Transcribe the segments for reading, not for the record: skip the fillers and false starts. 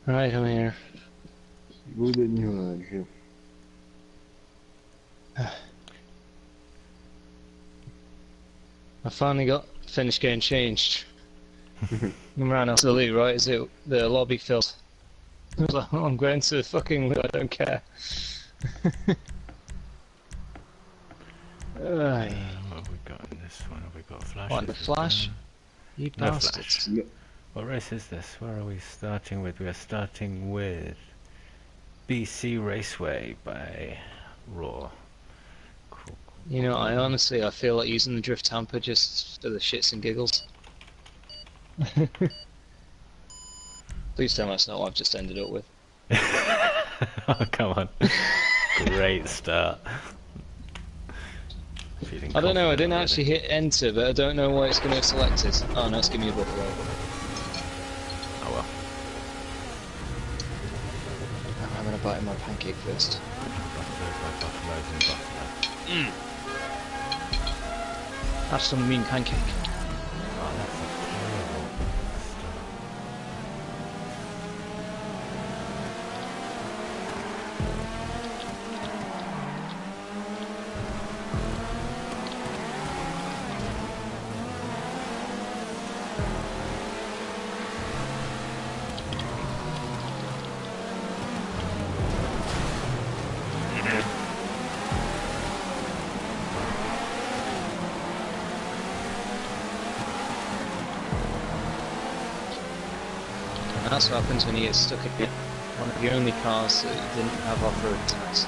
Right, I'm here. Bude gnocchi. I finally got finished getting changed. I'm ran out to the loo, right? Is it the lobby filled? I was like, oh, I'm going to the fucking loo, I don't care. What have we got in this one? Have we got flashes? What, the flash? You No bastards. flash. What race is this? Where are we starting with? We are starting with BC Raceway by Raw. Cool. You know, I feel like using the drift hamper just for the shits and giggles. Please tell me that's not what I've just ended up with. Oh, come on. Great start. I don't know, I didn't actually hit enter, but I don't know why it's going to have selected. Oh no, it's giving me a buffalo. Oh well. I'm having a bite of my pancake first. That's some mean pancake. Oh, that's a terrible start. And that's what happens when you get stuck in one of the only cars that didn't have off-road tax.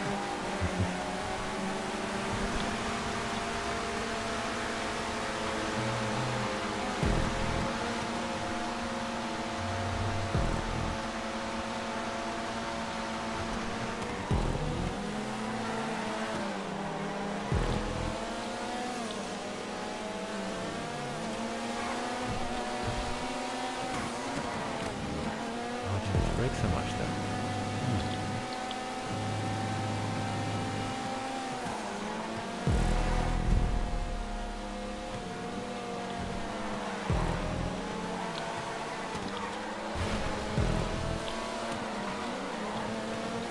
Break so much though.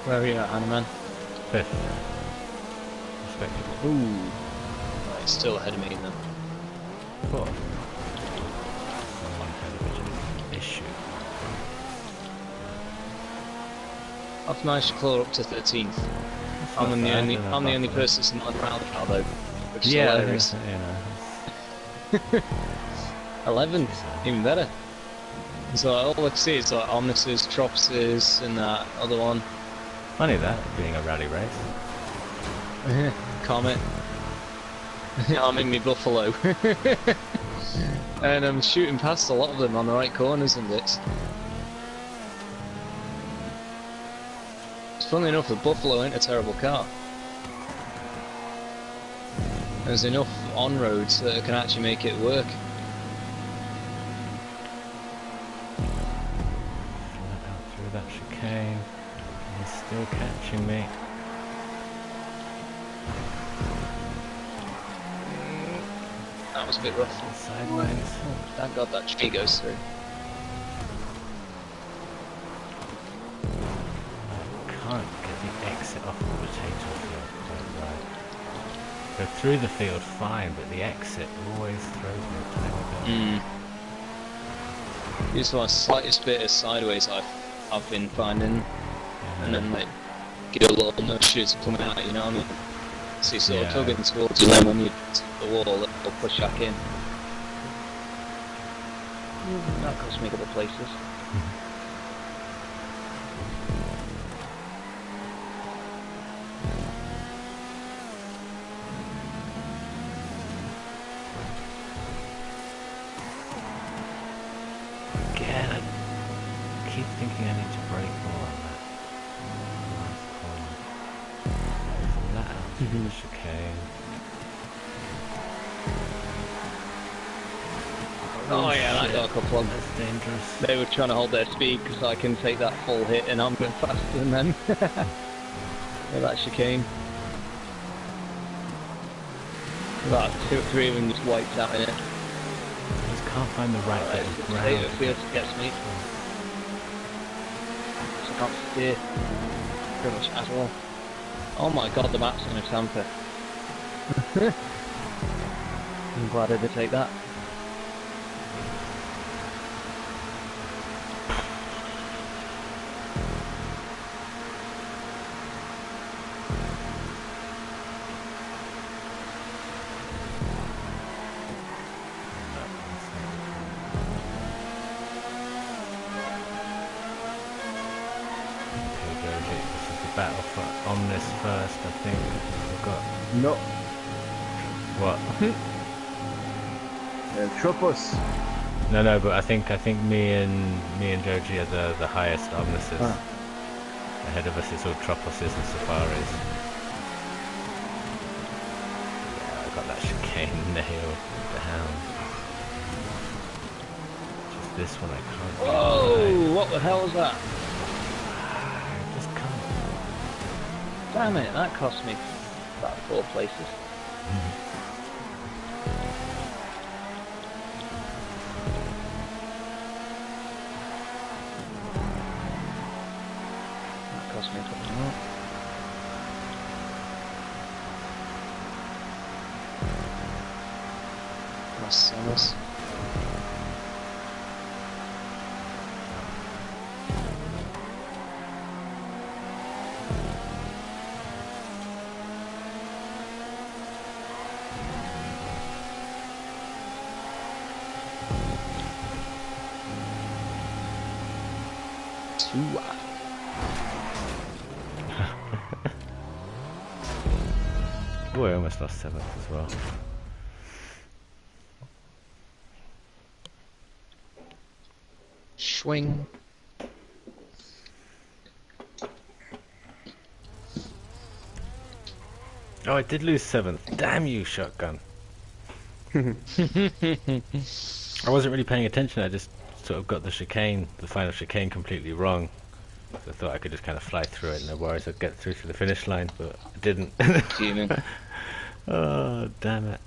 Where are you at, Hanneman? 5th. Respectable. Ooh. Right, still ahead of me then. 4th. One television issue. I've managed to claw up to 13th. I'm the only person that's not around now though. Which is hilarious. You know. 11th, even better. So all I see is like Omnises, Tropses, and that other one. Funny that, being a rally race. Comet. I'm in me Buffalo. And I'm shooting past a lot of them on the right corners and bits. Funnily enough, the Buffalo ain't a terrible car. There's enough on-roads that can actually make it work. Out through that chicane. He's still catching me. That was a bit rough. Sideways. Oh, thank God that tree goes through. Can't get the exit off the potato field quite right. Go through the field fine, but the exit always throws me a tiny bit. It's my slightest bit of sideways I've been finding, Yeah. and then like get a little no shoots coming out, you know what I mean? So you sort of tugging towards you, and then when you hit the wall, it'll push back in. That cost me a couple of places. Again, I keep thinking I need to brake more on that last corner. From that out to the chicane. Oh yeah, that got a couple of them. That's dangerous. They were trying to hold their speed because I can take that full hit and I'm going faster than them. Yeah, that chicane. About 2 or 3 of them just wiped out in it. I just can't find the right bit of ground. It feels gets me. can't steer pretty much at all. Oh my god, the map's in a tamper. I'm glad I did take that. Battle for Omnis first, I think. We've got No. what? Tropos. No, but I think me and Joji are the highest Omnises. Ah. Ahead of us is all Troposes and Safaris. Yeah, I got that chicane nailed down. Just this one I can't. Whoa! What the hell was that? Just come. Damn it, that cost me about 4 places. That cost me a couple more. Marcellus. Oh, I almost lost 7th as well. Swing. Oh, I did lose 7th. Damn you, shotgun. I wasn't really paying attention. I just sort of got the chicane, the final chicane, completely wrong. So I thought I could just kind of fly through it, no worries. I'd get through to the finish line, but I didn't. Fuming. Oh, damn it.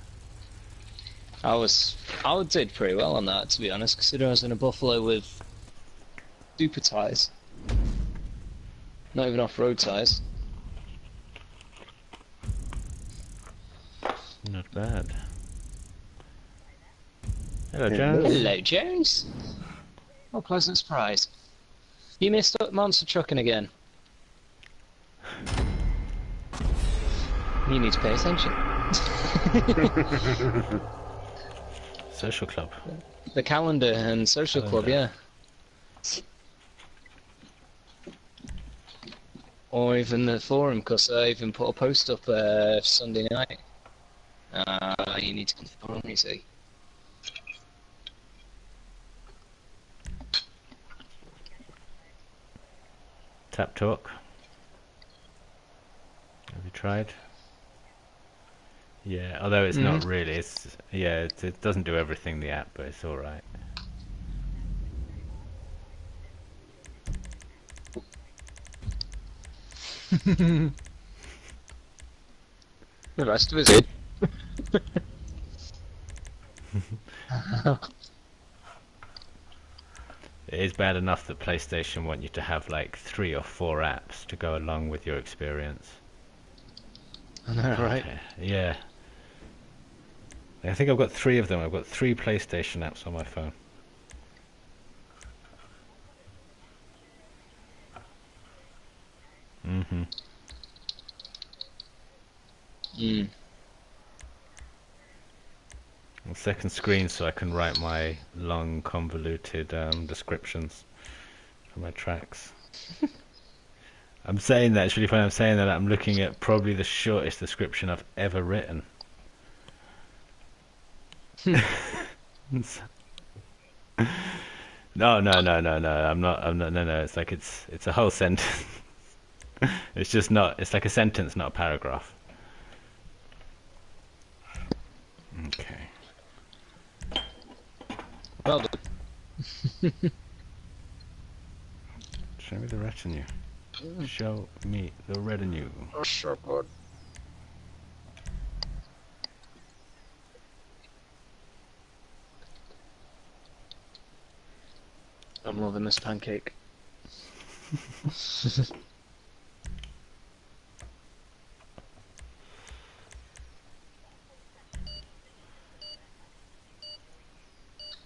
I did pretty well on that, to be honest, considering I was in a Buffalo with super tyres. Not even off-road tyres. Not bad. Hello, Jones. Hello, Jones. What a pleasant surprise. You missed up monster trucking again. You need to pay attention. Social club. The calendar and social club, yeah. Or even the forum, because I even put a post up Sunday night. You need to come to the forum, you see. Tap talk. Have you tried? Yeah, although it's not really. It's it doesn't do everything, the app, but it's all right. The rest of us did. It is bad enough that PlayStation want you to have like 3 or 4 apps to go along with your experience. I know, right? Okay. Yeah. I think I've got 3 of them. I've got 3 PlayStation apps on my phone. Mm-hmm. Mm. And second screen so I can write my long, convoluted descriptions for my tracks. I'm saying that, it's really funny, I'm saying that I'm looking at probably the shortest description I've ever written. No, I'm not, no, it's like it's a whole sentence. It's just not, it's like a sentence, not a paragraph. Okay. Well done. Show me the retinue. Show me the retinue. Oh, sure, bud. I'm loving this pancake.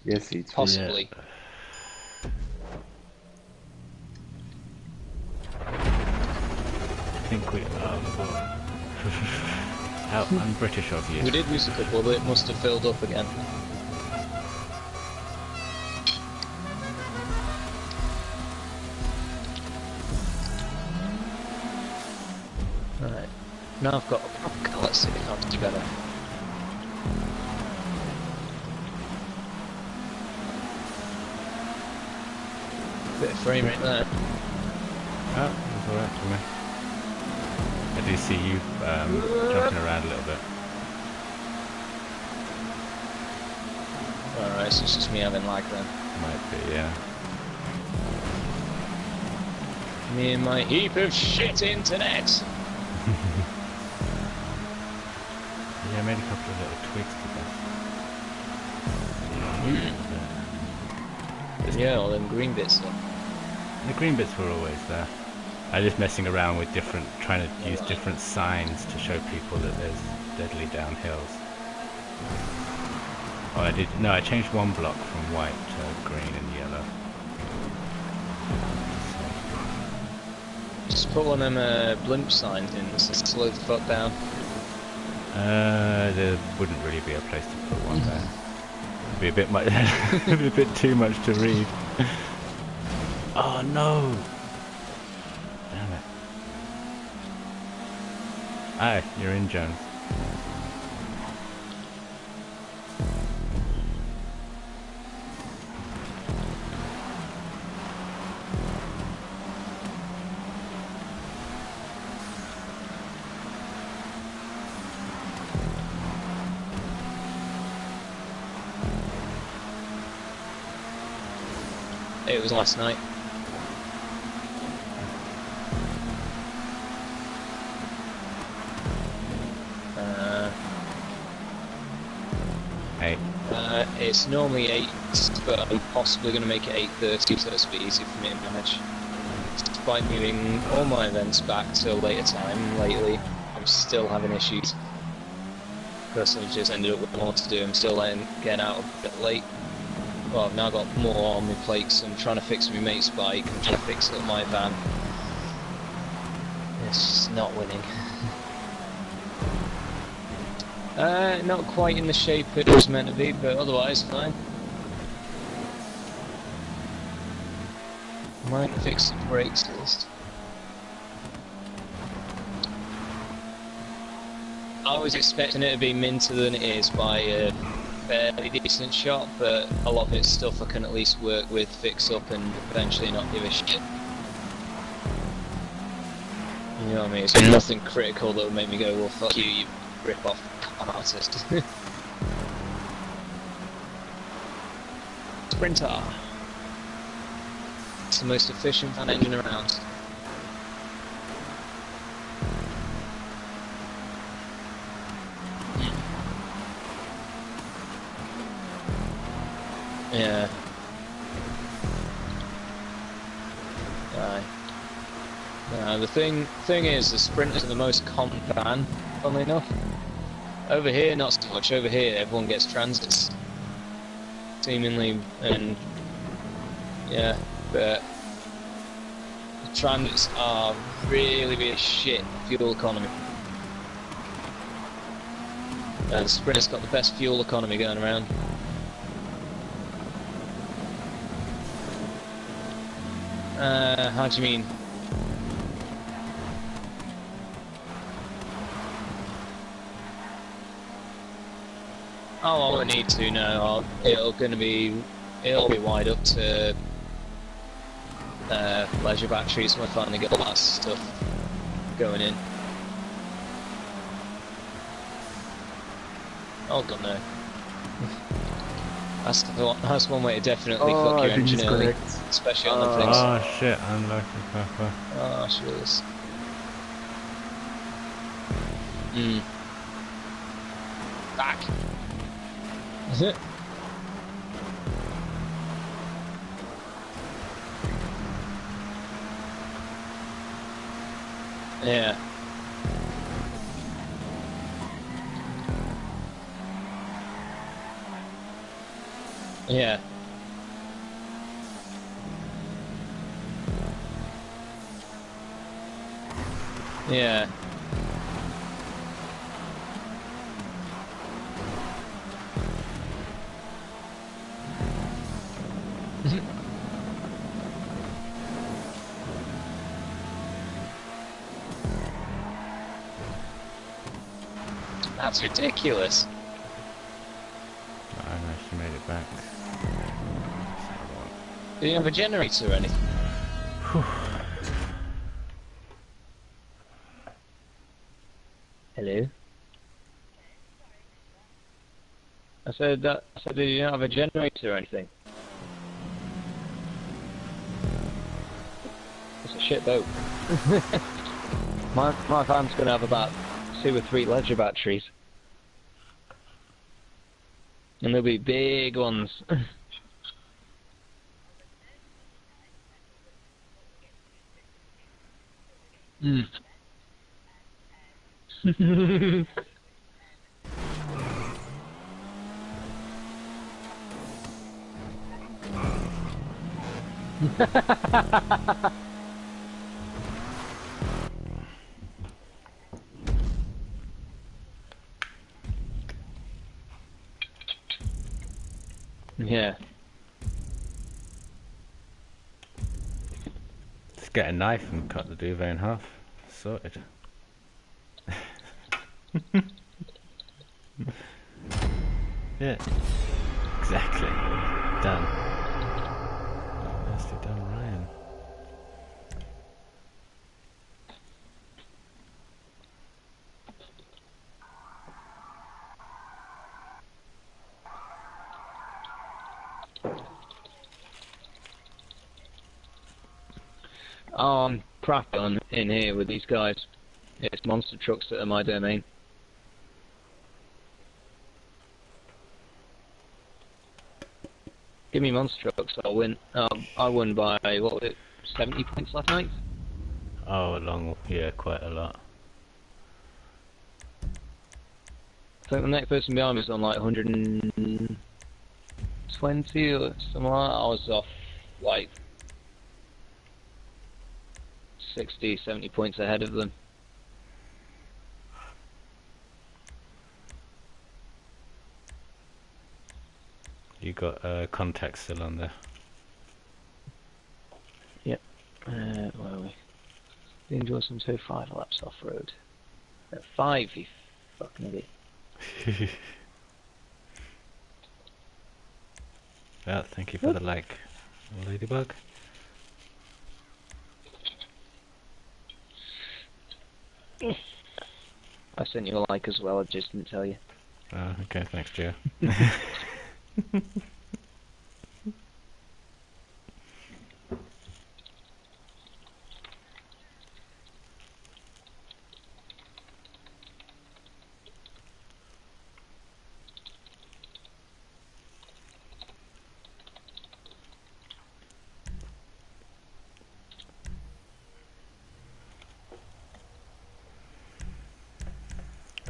Yes, it's Possibly. I think we. How un-British of you. We did lose a couple, but it must have filled up again. Right. Now I've got a proper car. Let's see if it comes together. Bit of frame rate there. Oh, that's alright for me. I do see you jumping around a little bit. Alright, so it's just me having lag then. Might be, yeah. Me and my heap of shit internet! Yeah, I made a couple of little tweaks to that. Yeah, all them green bits then. The green bits were always there. I'm just messing around with trying to use different signs to show people that there's deadly downhills. Oh, I changed one block from white to green and yellow. Just put one of them blimp signs in to slow the fuck down. There wouldn't really be a place to put one there. It'd be a bit much. It'd be a bit too much to read. Oh no! Damn it! Aye, you're in, Jones. It was last night. Hey. It's normally 8, but I'm possibly going to make it 8:30 so it'll be easy for me to manage. Despite moving all my events back to a later time lately, I'm still having issues. Personally, just ended up with more to do. I'm still getting out a bit late. Well, I've now got more on my plate, so I'm trying to fix my mate's bike, I'm trying to fix up my van. It's just not winning. Not quite in the shape it was meant to be, but otherwise fine. Might fix the brakes at least. I was expecting it to be minter than it is by a fairly decent shot, but a lot of it's stuff I can at least work with, fix up, and eventually not give a shit. You know what I mean? It's nothing critical that would make me go, well, fuck you, you rip-off artist. Sprinter. It's the most efficient fan engine around. Yeah. The thing is, the Sprinters are the most common van, funnily enough. Over here, not so much. Over here, everyone gets transits, seemingly, and yeah, but the transits are really shit fuel economy. And the Sprinter's got the best fuel economy going around. How do you mean? Oh, I won't need to. No, it'll be wide up to leisure batteries when I finally get all that stuff going in. Oh god, no. That's one way to definitely fuck your engine early, especially on the things. Oh shit, unlucky Papa. Oh, she is. Back. Is it? Yeah. Yeah. Yeah. That's ridiculous. I actually made it back. Do you have a generator or anything? Hello? I said, do you have a generator or anything? It's a shit boat. my van's gonna have about 2 or 3 ledger batteries. And they'll be big ones. Mm. Yeah. Just get a knife and cut the duvet in half. Sorted. Yeah. Exactly. Done. Nicely done, Ryan. Oh, I'm crap on in here with these guys. It's monster trucks that are my domain. Give me monster trucks, I'll win. I won by, what was it, 70 points last night? Oh, yeah, quite a lot. I think the next person behind me was on like 120 or something like that. I was off like 60, 70 points ahead of them. You got contacts still on there. Yep. Where are we? Enjoy some 5 laps off road. At 5, you fucking idiot. Well, thank you for the like, Ladybug. I sent you a like as well, I just didn't tell you. Okay, thanks, Joe.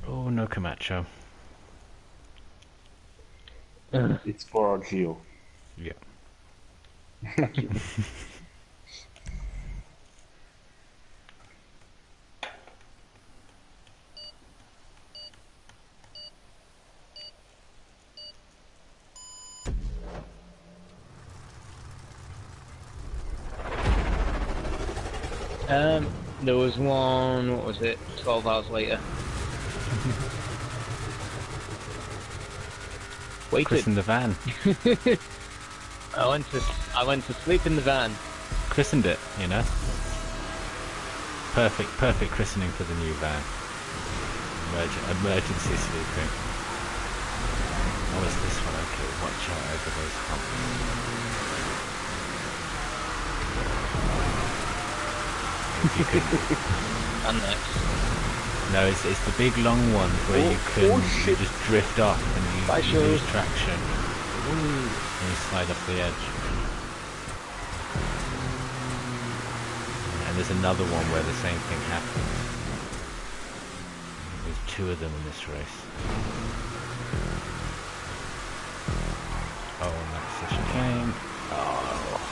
Oh, no Camacho. It's for Geo. Yeah. There was one, what was it, 12 hours later. Waited. Christen the van. I went to sleep in the van. Christened it, you know. Perfect christening for the new van. Emergency sleeping. Oh, is this one okay? Watch out over those humps. If you can... And next. No, it's the big long one where you just drift off and you lose traction. And you slide off the edge. And there's another one where the same thing happens. There's 2 of them in this race. Oh, and that's the chicane. Oh.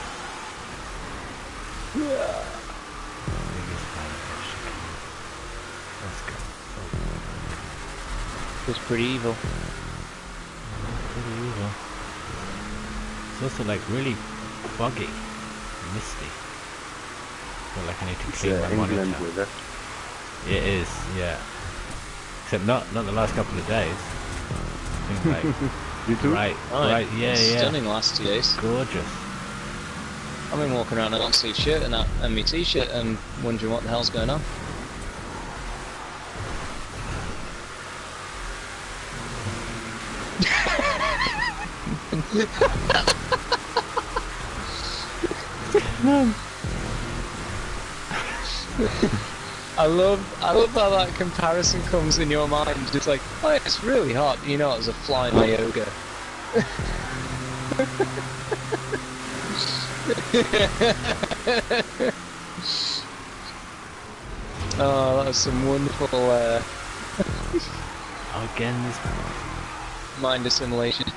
Yeah. Biggest fan of that chicane. Let's go. It was pretty evil. Pretty evil. It's also like really foggy, misty. Feel like I need to clean my England monitor. weather. It is, yeah. Except not the last couple of days. It's been like You too? bright, yeah, yeah. Stunning last 2 days. Gorgeous. I've been walking around in a long-sleeve shirt and my t-shirt and wondering what the hell's going on. I love how that comparison comes in your mind. It's like, oh, it's really hot. You know, it's a fly in my yoga. Oh, that was some wonderful Oh, again, this. mind assimilation.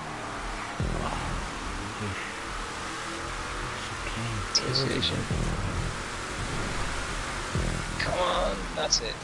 Association. Come on, that's it.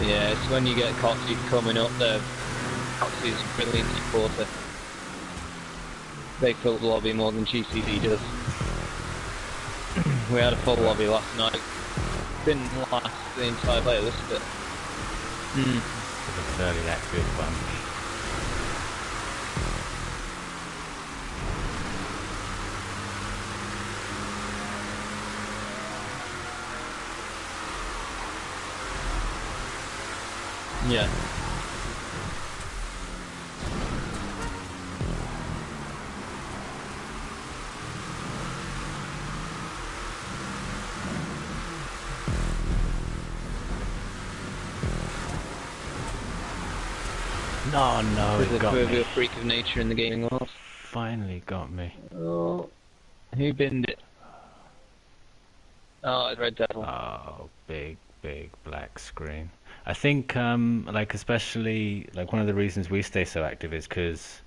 Yeah, it's when you get Coxey coming up there. Coxey's a brilliant supporter. They fill the lobby more than GCC does. We had a full lobby last night. Didn't last the entire playlist, but... It's fairly that good bunch. Yeah. No, There's it a got me. proverbial freak of nature in the gaming world. Finally got me. Oh, who binned it? Oh, it's Red Devil. Oh, big black screen. I think, like especially, like one of the reasons we stay so active is because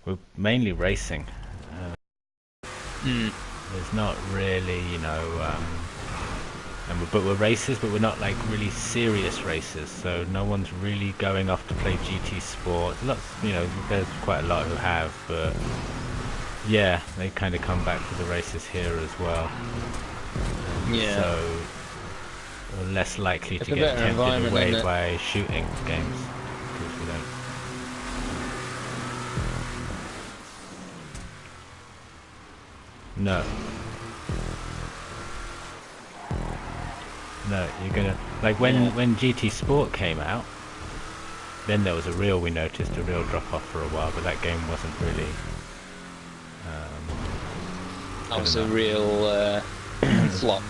we're mainly racing. There's not really, you know, but we're racers, but we're not like really serious racers. So no one's really going off to play GT Sport. Lots, you know, there's quite a lot who have, but yeah, they kind of come back for the races here as well. Yeah. So we're less likely It's to a get better tempted environment, away isn't it? by shooting games because we don't. No. No, you're gonna like when GT Sport came out, then there was we noticed a real drop off for a while, but that game wasn't really. That was a real flop.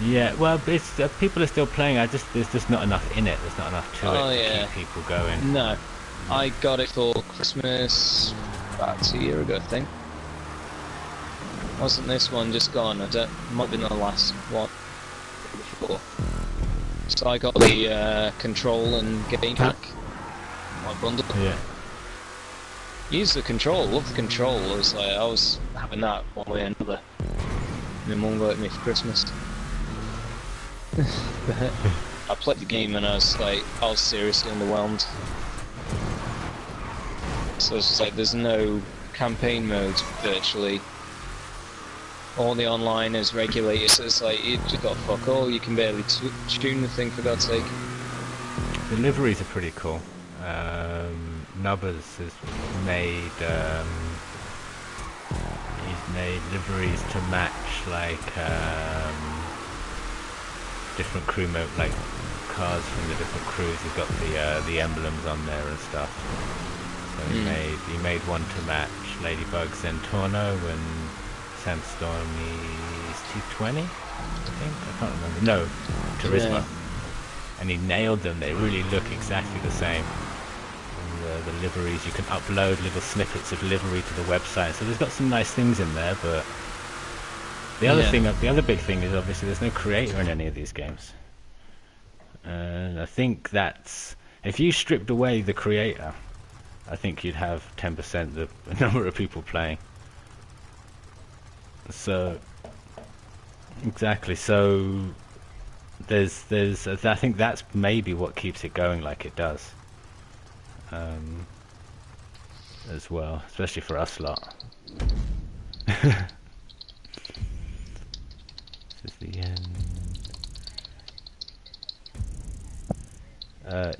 Yeah, well, it's people are still playing. There's just not enough in it. There's not enough to it to keep people going. No, I got it for Christmas about 2 years ago, I think. Wasn't this one just gone? I don't. Might have been the last one before. So I got the control and game pack. My bundle. Yeah. Use the control. Love the control. I was having that one way or another. My mum got it me for Christmas. I played the game and I was seriously underwhelmed. So it's just like there's no campaign modes virtually. all the online is regulated, so it's like you just got fuck all. You can barely tune the thing, for God's sake. The liveries are pretty cool. Nubbers has made he's made liveries to match like different crew like cars from the different crews. He's got the emblems on there and stuff. So he made one to match Ladybug's Zentorno and Sandstormy's T20, I think. I can't remember. No, Turismo. Yeah. And he nailed them. They really look exactly the same. And the liveries, you can upload little snippets of livery to the website. So there's got some nice things in there, but the other big thing is obviously there's no creator in any of these games. And I think that's, if you stripped away the creator, I think you'd have 10% the number of people playing. So exactly. So there's I think that's maybe what keeps it going like it does. As well, especially for us lot. This is the end.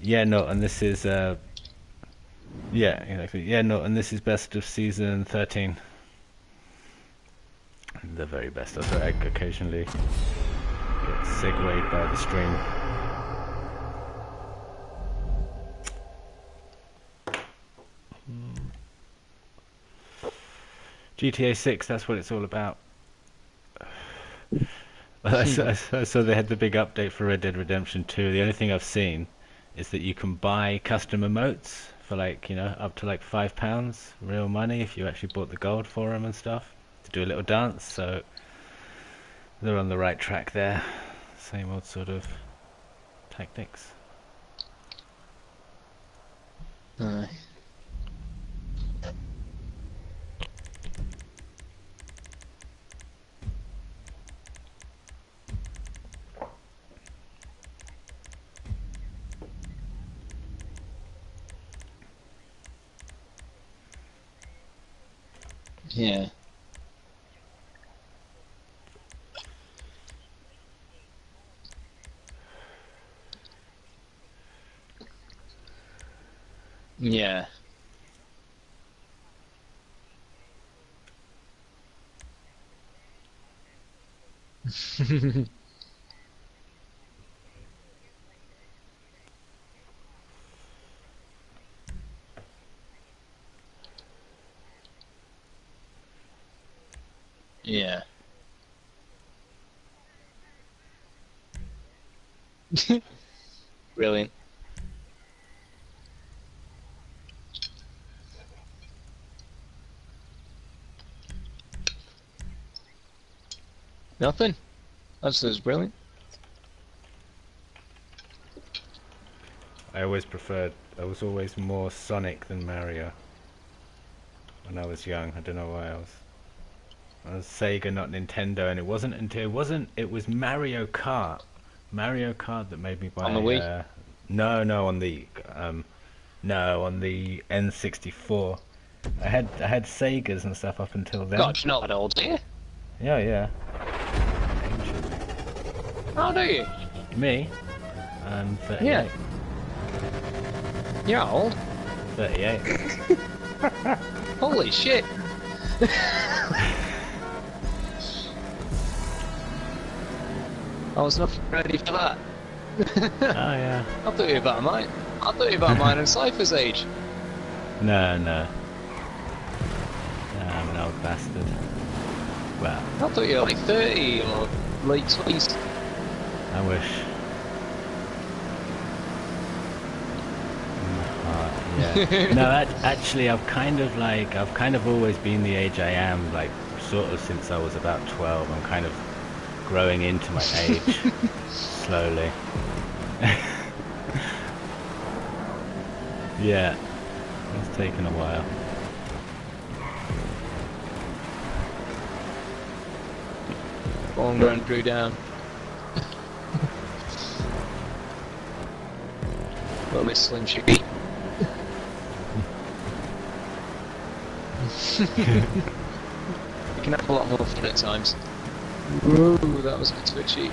Yeah, no, and this is yeah, exactly. Yeah, no, and this is best of season 13. The very best. Also, I occasionally get segued by the stream. GTA 6, that's what it's all about. I saw they had the big update for Red Dead Redemption 2. The only thing I've seen is that you can buy custom emotes for like, you know, up to like £5 real money if you actually bought the gold for them and stuff to do a little dance. So they're on the right track there. Same old sort of tactics. Aye. Yeah. Yeah. Yeah. Brilliant. Nothing. That's brilliant. I was always more Sonic than Mario when I was young. I don't know why I was Sega, not Nintendo, and it was Mario Kart. Mario Kart that made me buy On the Wii? No, on the N64. I had Segas and stuff up until then. God, you're not that old, are you? Yeah. How do you? Me? I'm 38. Yeah. You're old. 38. Holy shit. I was not ready for that. Oh yeah. I thought you were about mine. I thought you were about mine and Cypher's age. No. I'm an old bastard. Well, I thought you were like 30 or late 20s. I wish. Yeah. No, actually, I've kind of always been the age I am, like, sort of since I was about 12. I'm kind of growing into my age, slowly. Yeah, it's taken a while. Born, grown, drew down. Little bit slim shitty. can have a lot more fun at times. Whoa, that was a bit twitchy.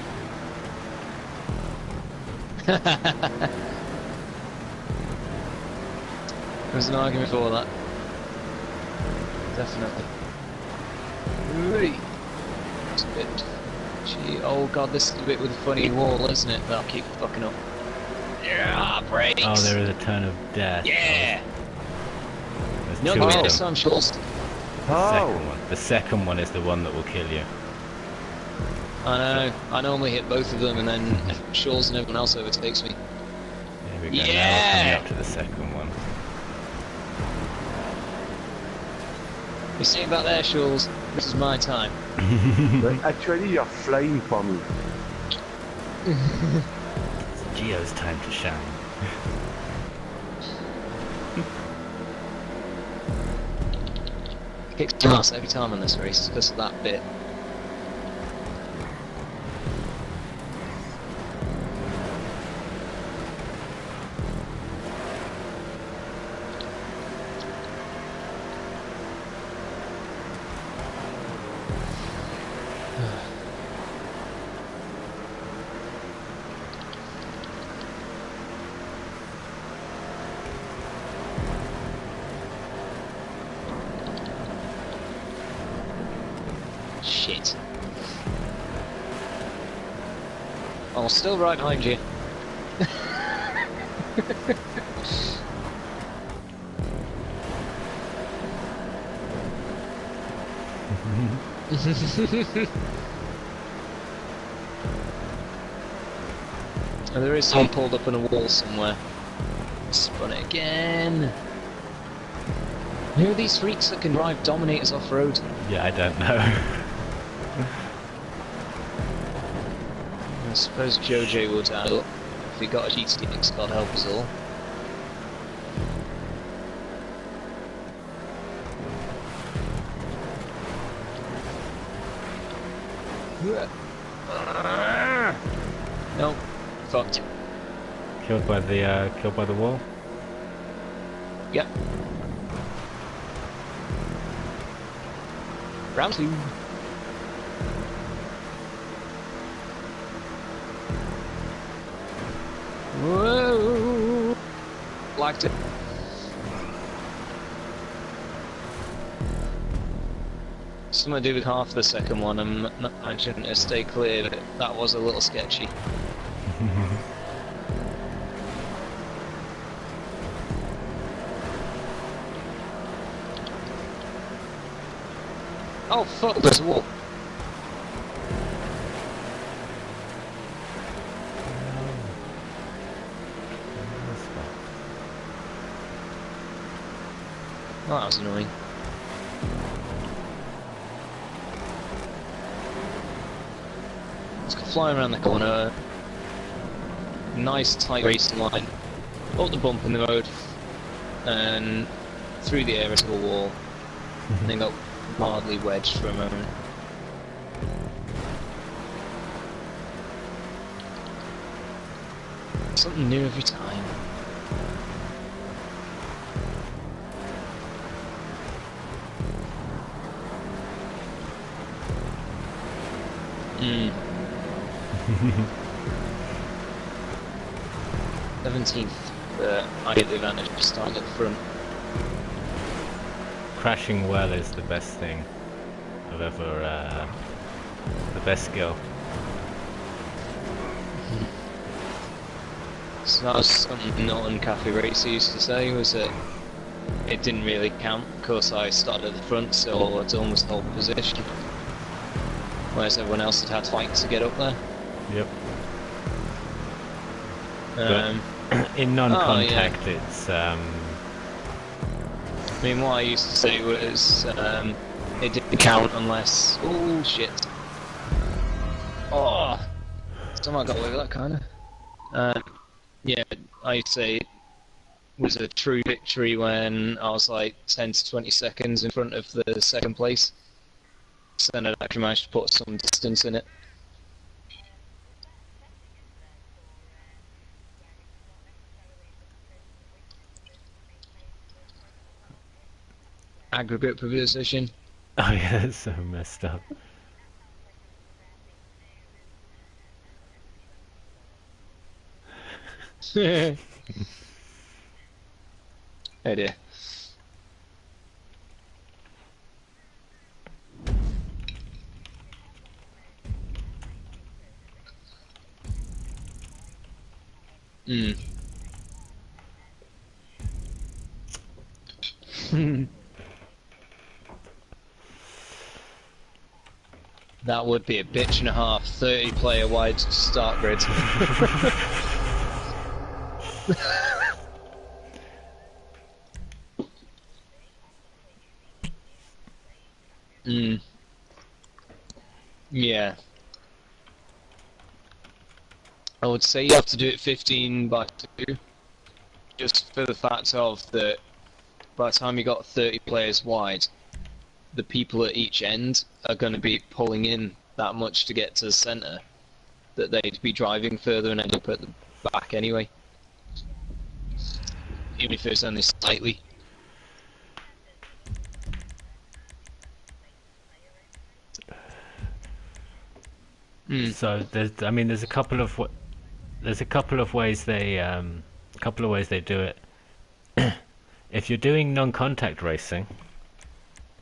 There's an argument for that. Definitely. Ooh. It's a bit twitchy. Oh god, this is the bit with the funny wall, isn't it? That'll keep fucking up. Yeah, brakes! Oh, there is a turn of death. Yeah! There's No, two give of me them. this time, Schultz. The second one is the one that will kill you. I know. I normally hit both of them, and then Schultz and everyone else overtakes me. There we go. Now Yeah! coming up to the second one. You see about there, Schultz? This is my time. But actually, you're flying for me. It's Geo's time to shine. Kicks ass every time on this race because of that bit. Shit. I'm still right behind you. And there is someone pulled up on a wall somewhere. Spun it again. Who are these freaks that can drive Dominators off-road? Yeah, I don't know. I suppose JoJo would add up if he got a GTX, God help us all. Nope, fucked. Killed by the wall. Yep. Round 2. Whoa! Liked it. Something to do with half the second one. I'm not managing to stay clear, but that was a little sketchy. Oh fuck, there's a wall. Oh, that was annoying. Let's go flying around the corner. Nice tight racing line. Up the bump in the road. And through the air into a wall. And then got mildly wedged for a moment. Something new every time. Hmm. 17th, but I get the advantage of starting at the front. Crashing well is the best thing I've ever, the best skill. So that was something Norton Cafe Racer used to say, was that it didn't really count because I started at the front, so I'd almost hold position. Whereas everyone else had to fight to get up there. Yep. In non-contact, it's I mean, what I used to say was it didn't count unless. Oh shit! Oh, somehow got away with that kind of. Yeah, I'd say it was a true victory when I was like 10 to 20 seconds in front of the second place. So then I'd actually managed to put some distance in it. Aggregate position Oh yeah, that's so messed up. Oh dear. Hmm. That would be a bitch and a half. 30-player wide start grid. Hmm. Yeah. I would say you have to do it 15 by 2, just for the fact of that by the time you got 30 players wide, the people at each end are going to be pulling in that much to get to the centre that they'd be driving further and end up at the back anyway. Even if it's only slightly. Hmm. So there's, I mean, there's a couple of ways they do it. If you're doing non-contact racing,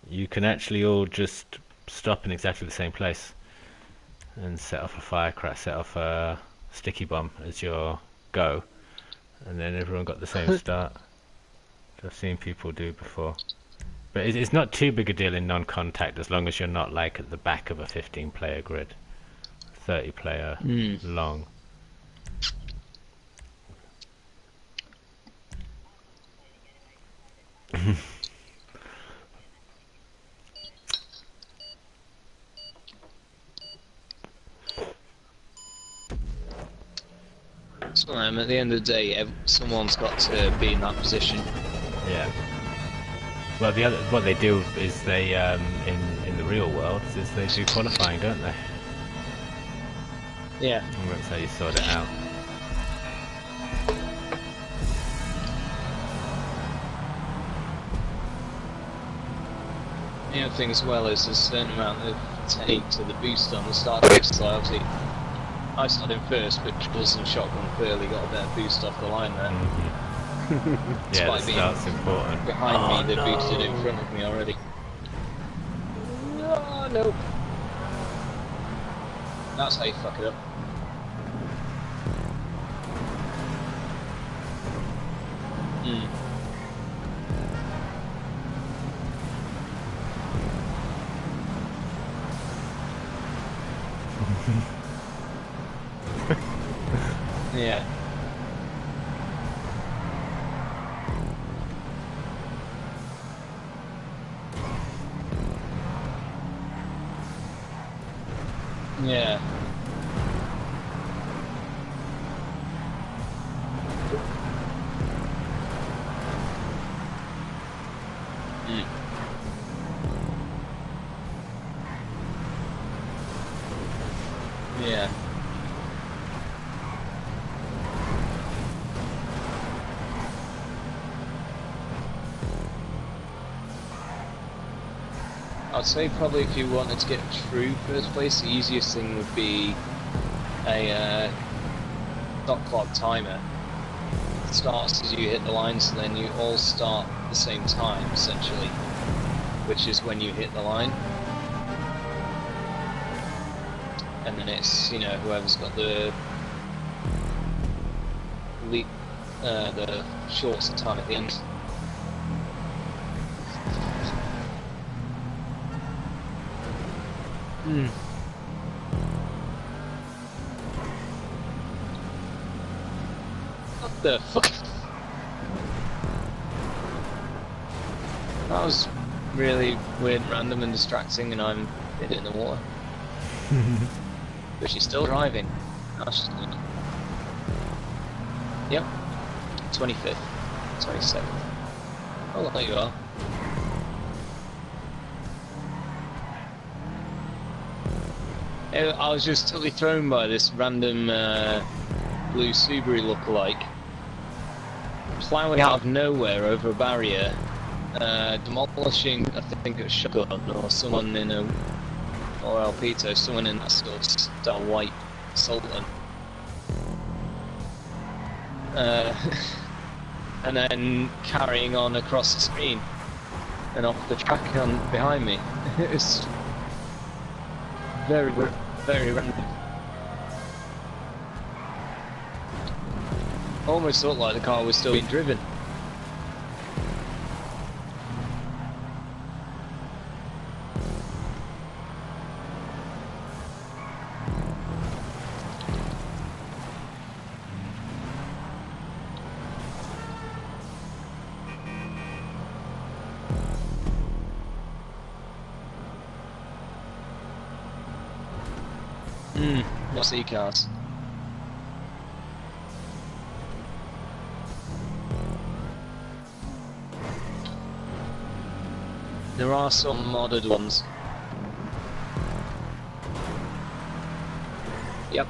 you can actually all just stop in exactly the same place and set off a firecracker, set off a sticky bomb as your go, and then everyone got the same start. I've seen people do before. But it's not too big a deal in non-contact as long as you're not like at the back of a 15-player grid, 30-player long. So at the end of the day, someone's got to be in that position. Yeah. Well, what they do is they in the real world is they do qualifying, don't they? Yeah. And that's how you sort it out. The other thing as well is there's a certain amount of take to the boost on the start grid. So obviously, I started in first, but Jules and Shotgun clearly got a better boost off the line there. Yeah, the start's important. Behind me, they boosted in front of me already. Oh, no. That's how you fuck it up. Yeah. Yeah. Yeah. I'd say probably if you wanted to get through first place, the easiest thing would be a dot clock timer. It starts as you hit the lines, and then you all start at the same time, essentially, which is when you hit the line. And then it's, you know, whoever's got the shortest time at the end. What the fuck? That was really weird, random and distracting, and I'm in the water. But she's still driving. Oh, she's good. Yep. 25th. 27th. Oh, there you are. I was just totally thrown by this random blue Subaru lookalike ploughing out of nowhere over a barrier demolishing, I think it was Shotgun or someone in a, or Alpito, someone in that sort of style white Sultan. And then carrying on across the screen and off the track on behind me. It's very, very random. Almost looked like the car was still being driven. Not C cars. There are some modded ones. Yep.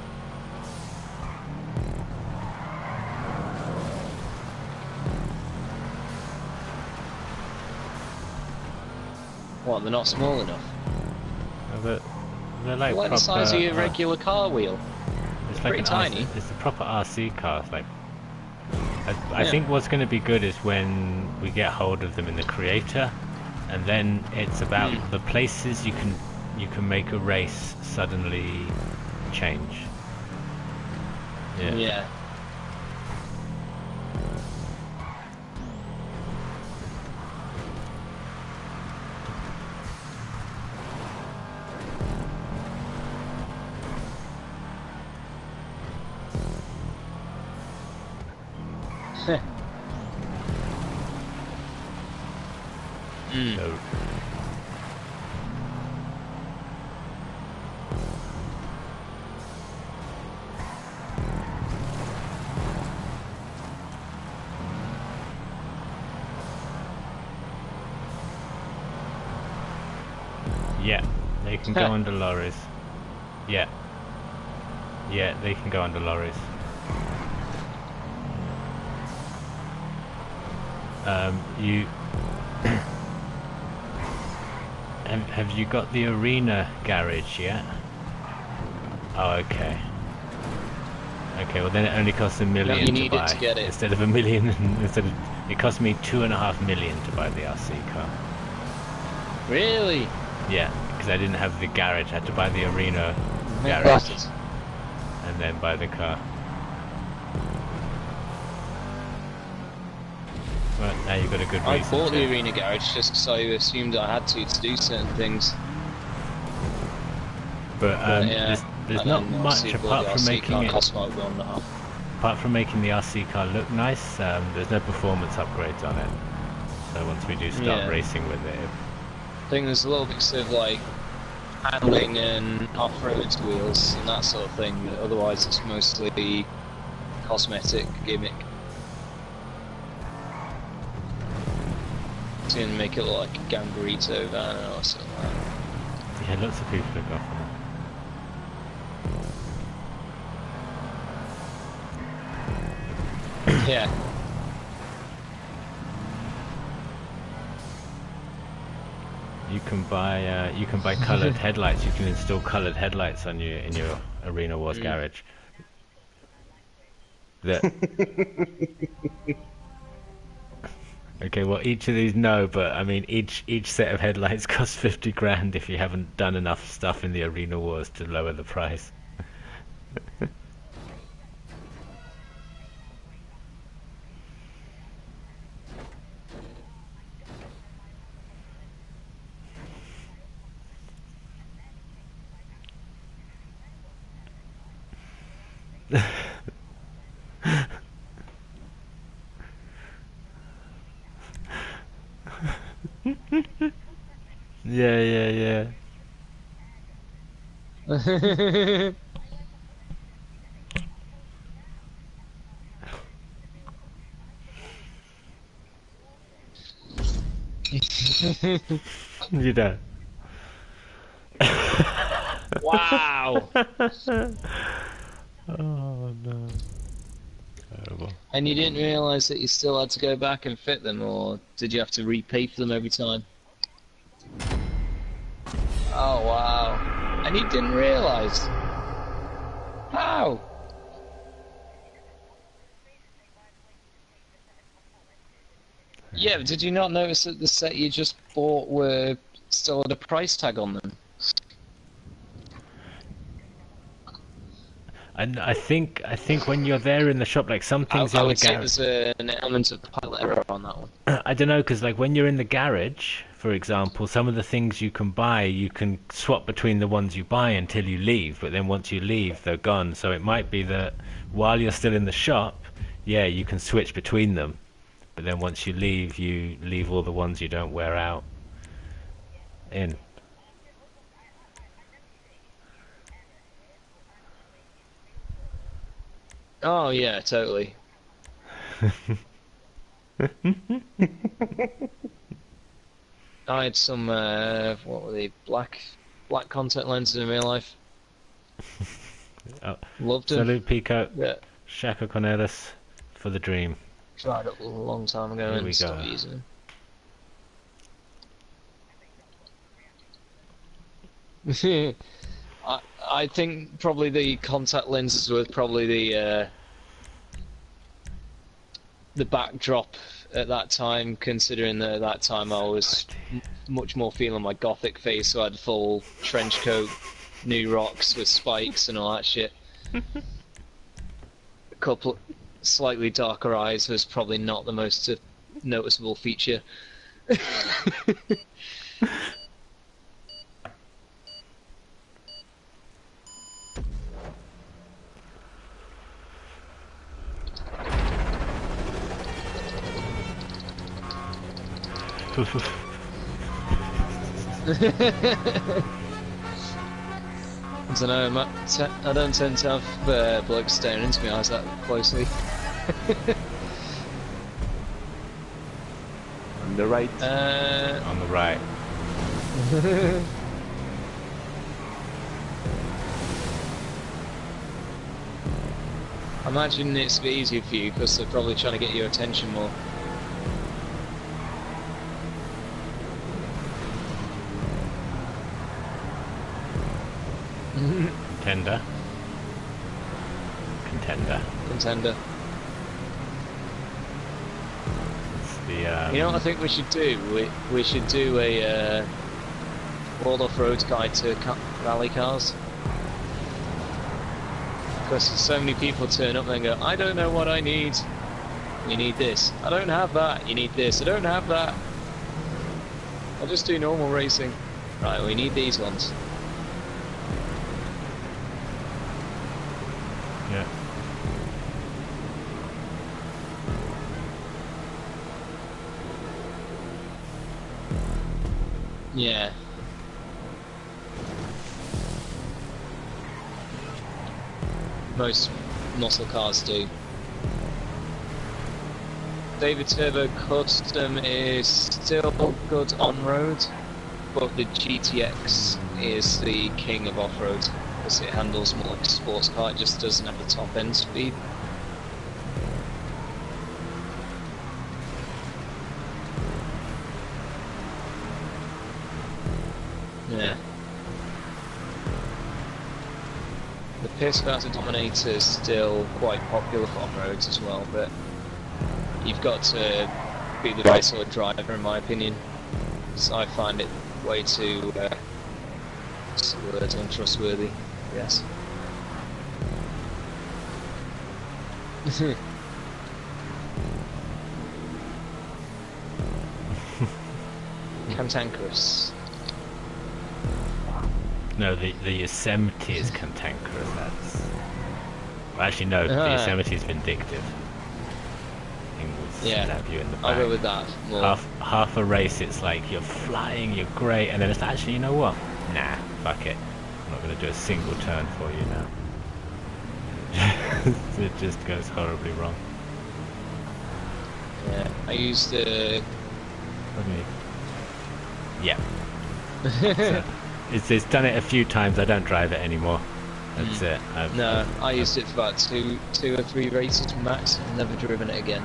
What, they're not small enough? But they're like What proper, the size of your regular car wheel? it's like pretty an tiny. It's a proper RC car. It's like I think what's going to be good is when we get hold of them in the creator, and then it's about the places you can make a race suddenly change. Yeah. So, yeah, they can go under lorries. Yeah, they can go under lorries. You have you got the arena garage yet? Oh, okay. Okay, well then it only costs $1 million you to need buy. it to get it. Instead of $1 million, it cost me $2.5 million to buy the RC car. Really? Yeah, because I didn't have the garage. I had to buy the arena garage Bastards. and then buy the car. Well, now you've got a good I reason bought to. the arena garage just because I assumed I had to do certain things. But yeah, there's and not then much obviously apart the from RC making car it. cost about $1.5. Apart from making the RC car look nice, there's no performance upgrades on it. So once we do start Yeah. racing with it, I think there's a little bit of like handling and off-road wheels and that sort of thing, but otherwise it's mostly cosmetic gimmick. It's gonna make it look like a Gangarito van or something like that. yeah, lots of people have gone for that. Yeah. You can buy coloured headlights. You can install coloured headlights on your in your Arena Wars garage. That. Okay, well each of these no, but I mean each set of headlights costs 50 grand if you haven't done enough stuff in the Arena Wars to lower the price. Yeah. You know. Wow! Oh no. Terrible. And you didn't realise that you still had to go back and fit them, or did you have to repay for them every time? Oh wow. And you didn't realise? How? Yeah, but did you not notice that the set you just bought were still had a price tag on them? And I think when you're there in the shop, like some things I in the would say garage. there's an element of pilot error on that one. I don't know, because like when you're in the garage, for example, some of the things you can buy, you can swap between the ones you buy until you leave. But then once you leave, they're gone. So it might be that while you're still in the shop, yeah, you can switch between them. But then once you leave all the ones you don't wear out in. Oh yeah, totally. I had some what were they, black contact lenses in real life. Oh, Loved them. Salute Pico, Yeah, Shaka Cornelis for the dream. tried it a long time ago Here we and stopped go. using them. I think probably the contact lenses were probably the backdrop at that time, considering that at that time I was much more feeling my gothic face, so I had full trench coat, new rocks with spikes and all that shit. A couple slightly darker eyes was probably not the most noticeable feature. I don't know, I don't tend to have blokes staring into my eyes that closely. On the right. On the right. I imagine it's a bit easier for you because they're probably trying to get your attention more. Contender. Contender. It's the, You know what I think we should do? We should do a World Off-Road guide to rally cars. Because so many people turn up and go, I don't know what I need. You need this. I don't have that. You need this. I don't have that. I'll just do normal racing. Right, we need these ones. yeah. Yeah. Most muscle cars do. David Turbo Custom is still good on-road, but the GTX is the king of off-road because it handles more like a sports car, it just doesn't have the top end speed. Yeah. The Piscata Dominator is still quite popular for on-roads as well, but you've got to be the right sort of driver in my opinion. So I find it way too what's the word, untrustworthy, yes. Cantankerous. No, the Yosemite is cantankerous. That's. Well, actually, no. The Yosemite is vindictive. It will Yeah, stab you in the back. I'll go with that more. Half a race, it's like you're flying, you're great, and then it's actually, you know what? Nah, fuck it. I'm not going to do a single turn for you now. It just goes horribly wrong. Yeah, I used Yeah. So, it's done it a few times. I don't drive it anymore. That's it. No, I used it for about two or three races max. I've never driven it again.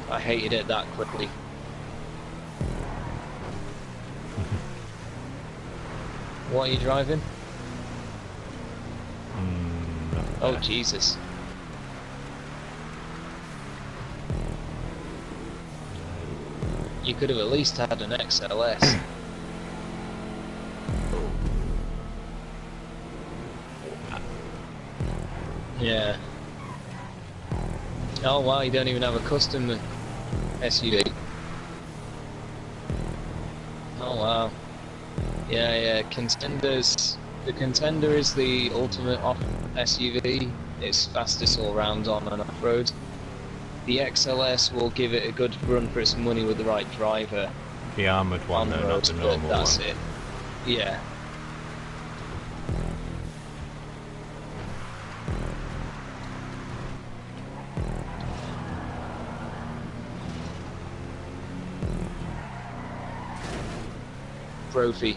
I hated it that quickly. What are you driving? Oh Jesus! You could have at least had an XLS. Yeah. Oh wow, you don't even have a custom SUV. Oh wow. Yeah, Contenders. The Contender is the ultimate off SUV. It's fastest all round on and off road. The XLS will give it a good run for its money with the right driver. The armoured one, though, not the normal one. That's it. Yeah. Trophy.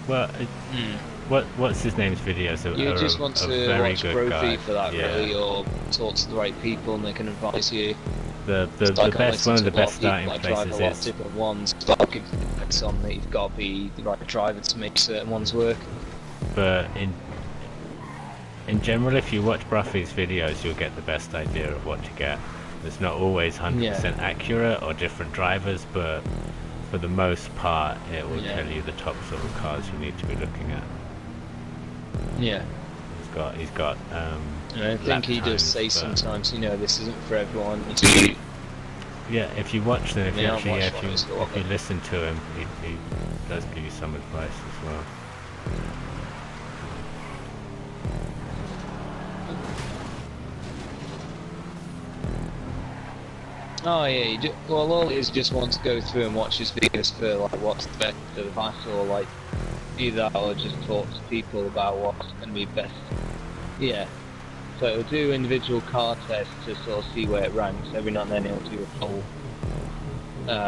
Well, what's his name's videos? You just want to very watch good Brophy guy. for that, Yeah. really, or talk to the right people and they can advise you. The Like best, one of the best starting places drive a lot of is. different ones, but I'll give advice on that you've got to be the right driver to make certain ones work. But in general, if you watch Bruffy's videos, you'll get the best idea of what to get. It's not always 100% accurate or different drivers, but for the most part, it will tell you the top sort of cars you need to be looking at. Yeah. He's got. And I think he does say sometimes, you know, this isn't for everyone. Yeah, if you watch them, if you you listen to him, he does give you some advice as well. Oh yeah, well all it is just want to go through and watch his videos for like what's the best advice, or like do that, or just talk to people about what's going to be best. Yeah. So it'll do individual car tests to sort of see where it ranks. Every now and then it'll do a full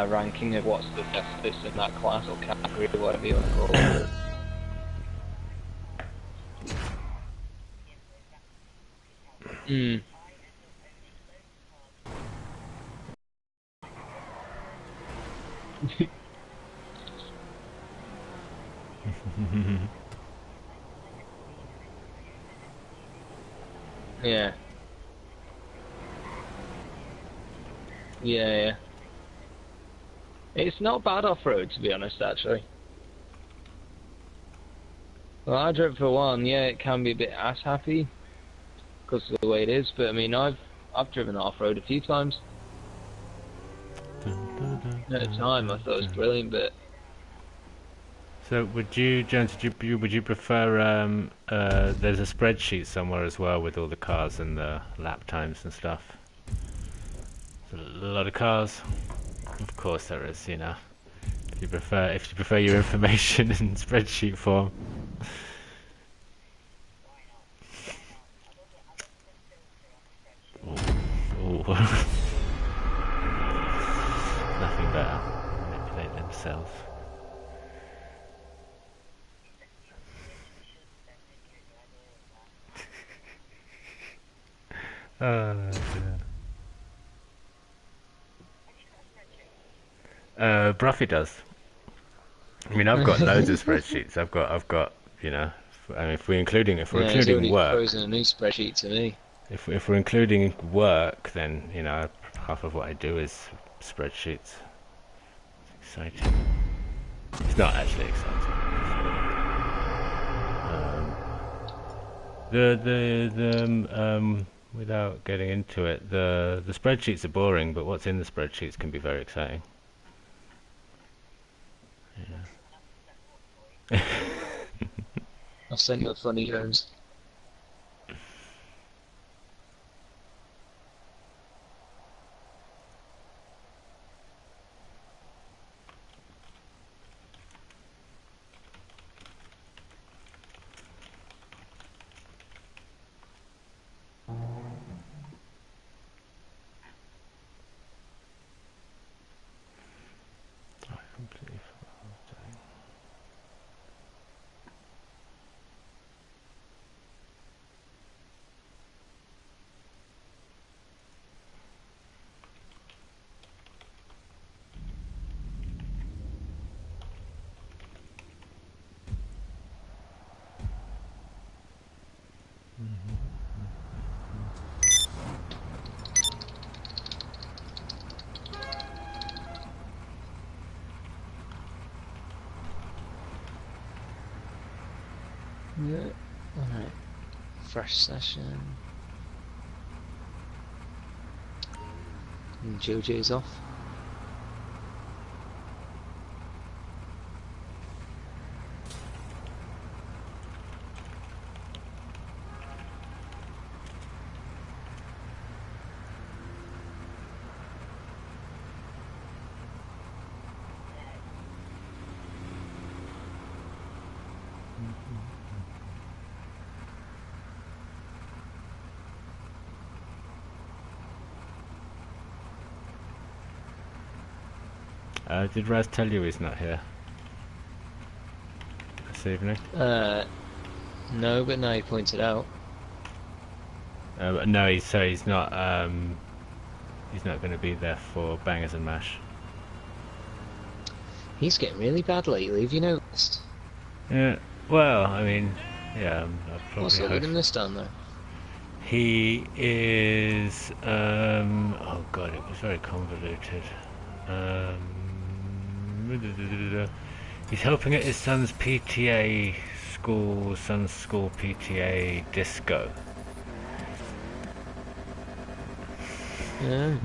ranking of what's the fastest in that class or category or whatever you want to call it. Yeah. Yeah. It's not bad off-road, to be honest, actually. Well, I drove for one, yeah, it can be a bit ass-happy, because of the way it is, but I mean, I've driven off-road a few times. At the time, I thought it was brilliant, but... So would you, Jones, would you prefer, there's a spreadsheet somewhere as well with all the cars and the lap times and stuff. There's a lot of cars. Of course there is, you know. If you prefer your information in spreadsheet form. Ooh. Nothing better. Manipulate themselves. Oh dear. Bruffy does. I mean, I've got loads of spreadsheets. I've got, you know, I mean, if we're including he's work, proposing a new spreadsheet to me. if we're including work, then you know, half of what I do is spreadsheets. It's exciting. It's not actually exciting. Without getting into it, the spreadsheets are boring, but what's in the spreadsheets can be very exciting. Yeah. I'll send you a funny Jones. Yeah. Alright. Fresh session. And JJ's off. Did Raz tell you he's not here this evening? No, but now you pointed out. No, he's not. He's not going to be there for Bangers and Mash. He's getting really bad lately, have you noticed? Yeah. Well, I mean, yeah. I'd What's probably up with him this time though? He is. Oh god, it was very convoluted. He's helping at his son's PTA son's school PTA disco. Yeah. And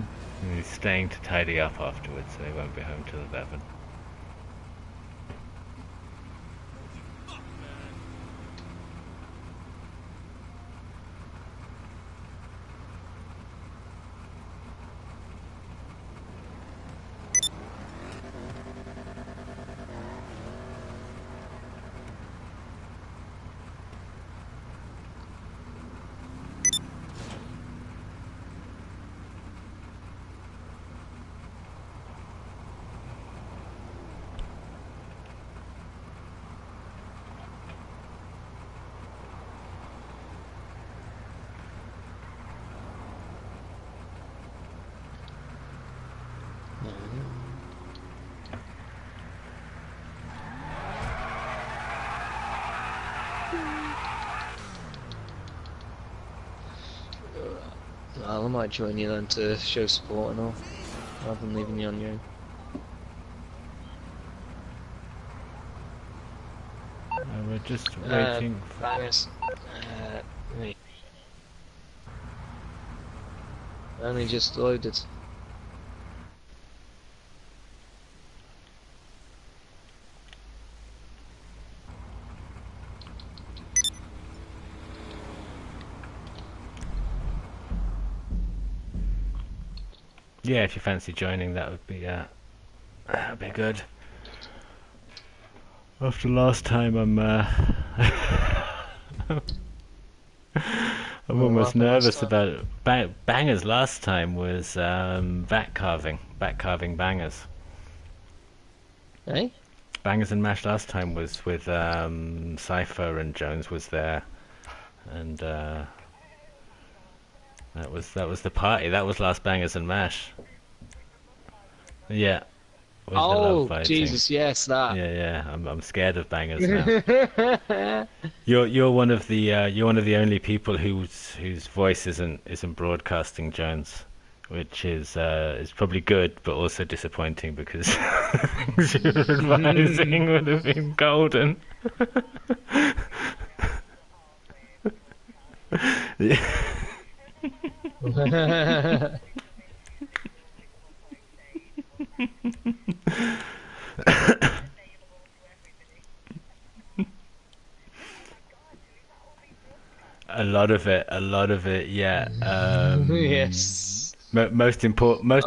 he's staying to tidy up afterwards, so he won't be home till 11. Well, I might join you then to show support and all, rather than leaving you on your own. We're just waiting for... Bangers. Wait. Only just loaded. Yeah, if you fancy joining, that would be good. After last time, I'm I'm almost nervous about it. Bangers last time was back carving bangers. Eh? Bangers and Mash last time was with Cypher and Jones was there, and that was the party. That was last Bangers and Mash. Yeah. With the love Oh, fighting. Jesus, yes, that. Yeah. I'm scared of Bangers now. You're one of the only people whose voice isn't broadcasting Jones, which is probably good but also disappointing because things you were advising would have been golden. A lot of it, yeah. Yes. Most importantly,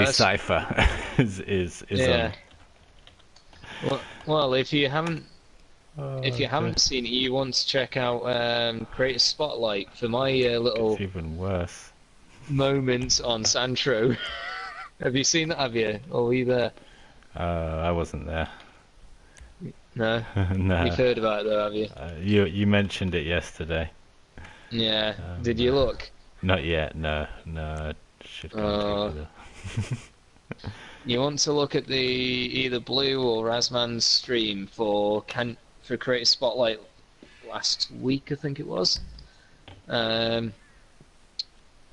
yeah, Cypher is Yeah. Well, if you haven't on. seen it, you want to check out Creator Spotlight for my little It's even worse. moment on Santro. Have you seen that? Have you? Or were you there? I wasn't there. No. No. You've heard about it though, have you? You mentioned it yesterday. Yeah. Did you look? Not yet. No. I should contact you. You want to look at the either Blue or Razman's stream for Creative Spotlight last week, I think it was.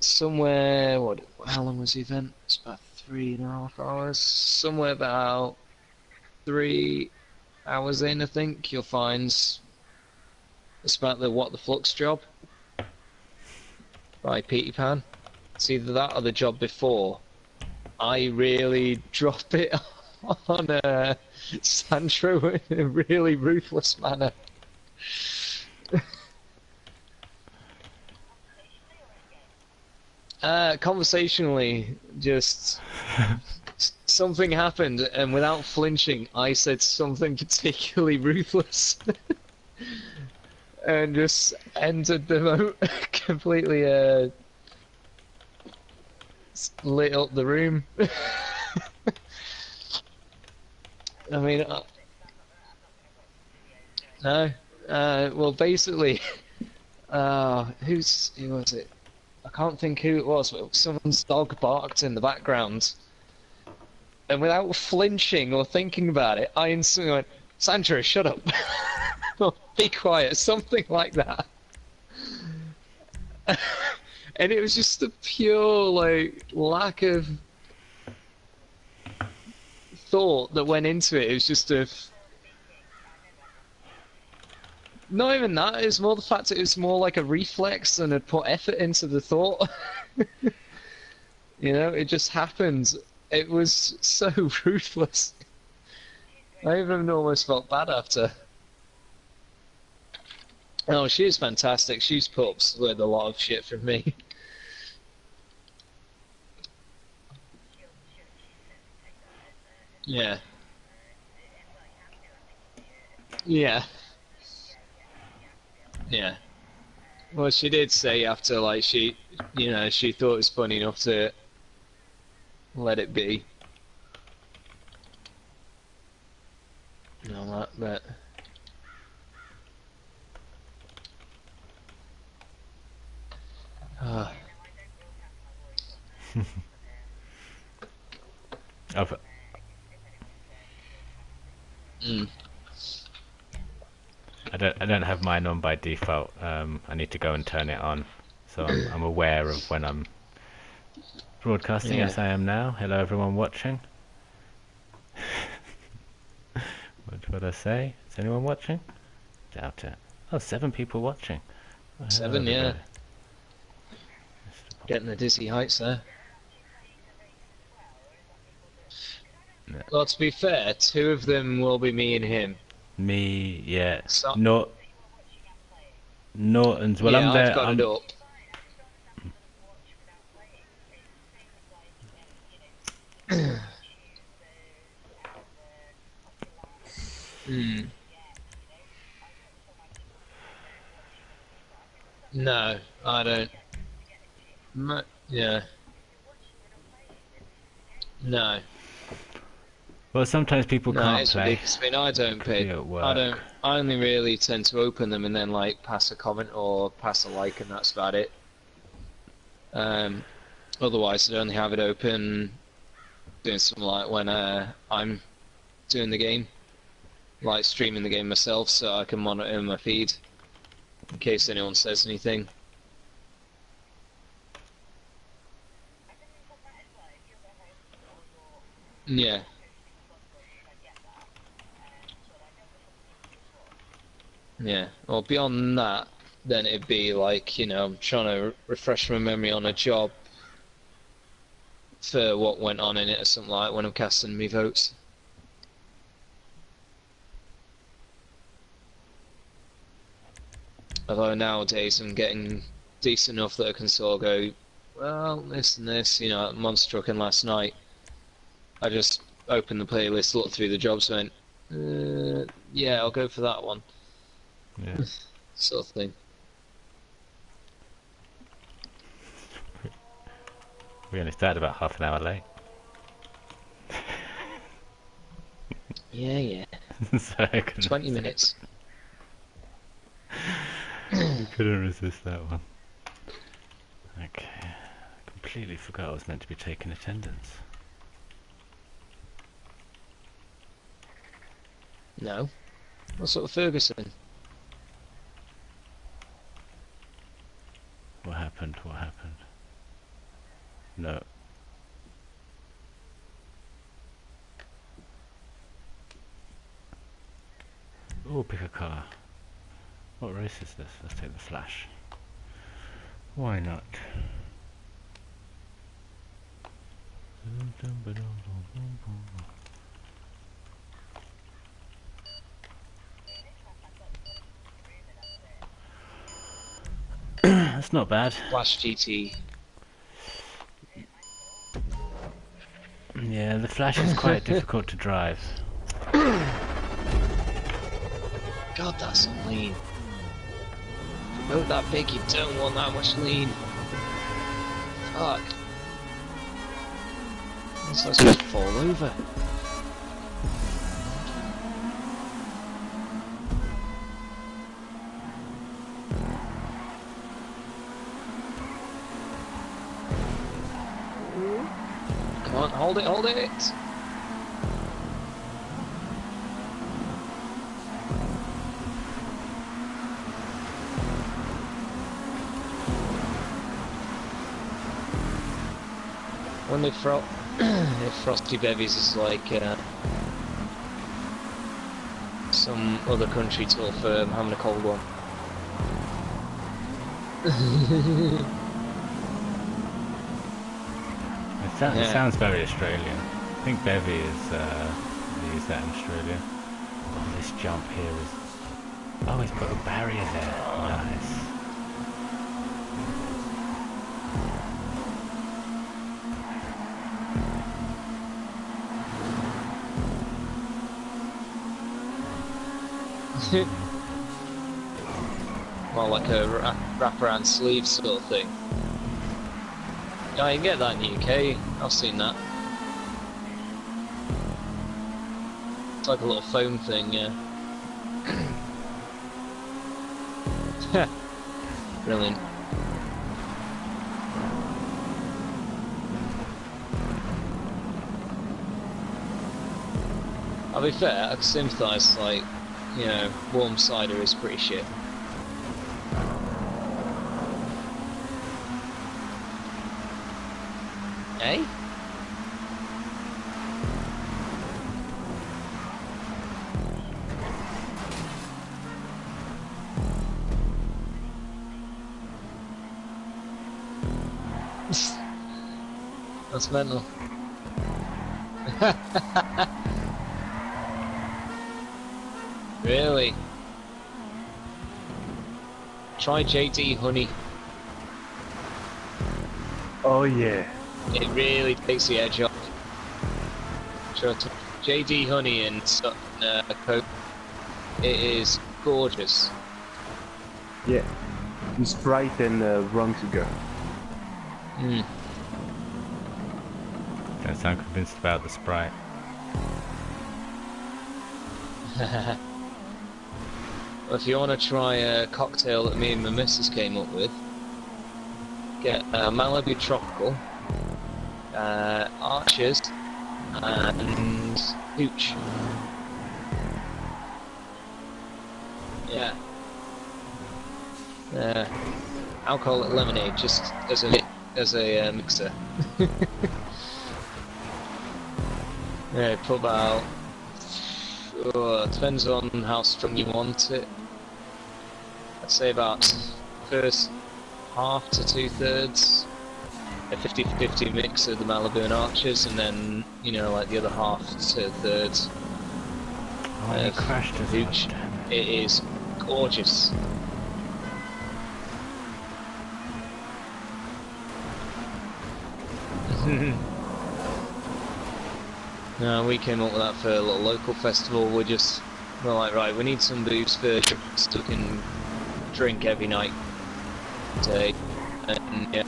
Somewhere, how long was the event? It's about 3.5 hours. Somewhere about 3 hours in, I think, you'll find It's about the What the Flux job by Peter Pan. It's either that or the job before. I really drop it on Sandro in a really ruthless manner. Conversationally, just something happened, and without flinching, I said something particularly ruthless, and just entered the completely lit up the room. I mean, no. Well, basically, who was it? I can't think who it was, but someone's dog barked in the background. And without flinching or thinking about it, I instantly went, Sandro, shut up. Or, be quiet, something like that. And it was just a pure, like, lack of thought that went into it. It was just a... Not even that, it's more the fact that it was more like a reflex and had put effort into the thought. You know, it just happened. It was so ruthless. I even almost felt bad after. Oh, she is fantastic. She's put up with a lot of shit from me. Yeah. Yeah. Yeah. Well, she did say after, like, she thought it was funny enough to let it be. And all that, but... I've, Mm. I don't have mine on by default. I need to go and turn it on, so I'm aware of when I'm broadcasting. Yeah. Yes, I am now. Hello, everyone watching. What would I say? Is anyone watching? Doubt it. Oh, 7 people watching. Oh, hello, 7, yeah. everybody. Getting the dizzy heights there. Yeah. Well, to be fair, 2 of them will be me and him. Me, yeah. So, Norton's. Well, yeah, I'm there. I've got it up. Hmm. No, I don't. Yeah. No. Well, sometimes people No, can't it's play. ridiculous. I mean, I don't Could be pick. at work. I don't. I only really tend to open them and then like pass a comment or pass a like, and that's about it. Otherwise, I only have it open doing something like when I'm doing the game, like streaming the game myself, so I can monitor my feed in case anyone says anything. Yeah. Yeah. Well, beyond that, then it'd be like, I'm trying to refresh my memory on a job for what went on in it or something like when I'm casting me votes. Although nowadays I'm getting decent enough that I can sort of go, well, this and this, Monster Trucking last night. I just opened the playlist, looked through the jobs, went, yeah, I'll go for that one. Yeah. Sort of thing. We only started about half an hour late. Yeah. So I couldn't 20 minutes. I couldn't resist that one. Okay. Completely forgot I was meant to be taking attendance. No. What sort of Ferguson? What happened? What happened? No. Oh, pick a car. What race is this? Let's take the Flash. Why not? That's not bad. Flash GT. Yeah, the Flash is quite difficult to drive. God, that's some lean. If you go that big, you don't want that much lean. Fuck. This looks like to fall over. Come on, hold it, hold it! When they if Frosty Bevies is like some other country till firm having a cold one. It sounds very Australian. I think Bevy is they use that in Australia. Oh, this jump here is... Oh, he's put a barrier there. Nice. Well, like a wraparound sleeve sort of thing. Yeah, you can get that in the UK. I've seen that. It's like a little foam thing, yeah. Brilliant. I'll be fair, I can sympathise, like, you know, warm cider is pretty shit. Eh? That's mental. Really? Try JD Honey. Oh yeah. It really takes the edge off. Sure, JD Honey and Coke. It is gorgeous. Yeah. The Sprite and rum sugar. Mm. Don't sound convinced about the Sprite. Well, if you want to try a cocktail that me and my missus came up with, get Malibu Tropical, Archers, and Hooch. Yeah. Alcoholic lemonade, just as a mixer. Yeah, put about. Depends on how strong you want it. I'd say about first half to 2/3, a 50-50 mix of the Malibu and Archers, and then, you know, like the other half to 1/3 Oh, he crashed as well, Hooch. damn it. It is gorgeous. No, we came up with that for a little local festival. We're like, right, we need some booze first so we can drink every night. Day. And yeah,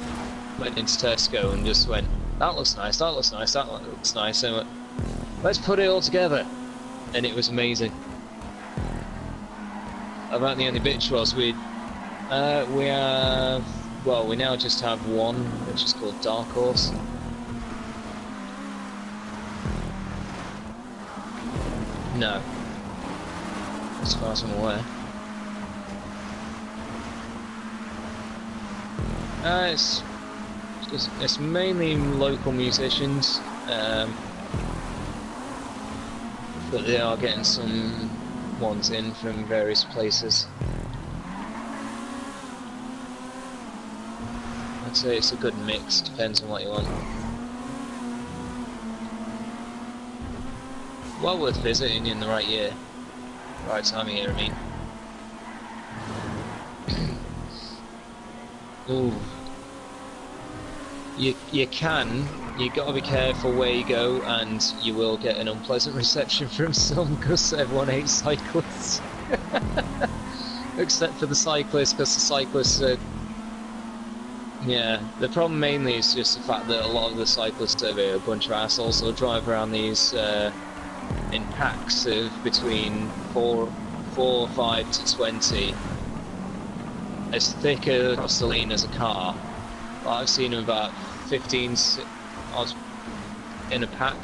went into Tesco and just went, that looks nice, that looks nice, that looks nice, and went, let's put it all together. And it was amazing. About the only bitch was we now just have one, which is called Dark Horse. No. As far as I'm aware. It's mainly local musicians, but they are getting some ones in from various places. I'd say it's a good mix, depends on what you want. Well worth visiting in the right year. Right time of year, I mean. Ooh. You gotta be careful where you go, and you will get an unpleasant reception from some, because everyone hates cyclists. Except for the cyclists, because the cyclists are... Yeah, the problem mainly is just the fact that a lot of the cyclists are a bunch of assholes. They'll drive around these in packs of between 4, 5 to 20, as thick across the lane as a car. I've seen them about 15 in a pack,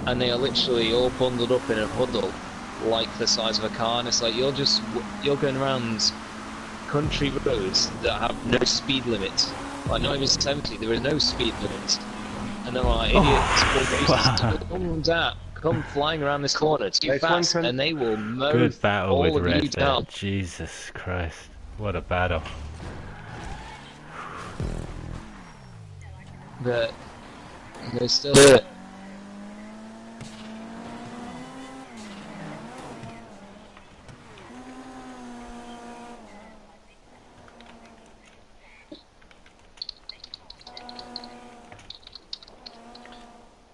and they are literally all bundled up in a huddle, like the size of a car. And it's like you're going around country roads that have no speed limit, like not even 70. There is no speed limit, and they're like idiots. Come flying around this corner too fast, and they will mow Good battle all with of Red you there. down. Jesus Christ, what a battle! But they still do it.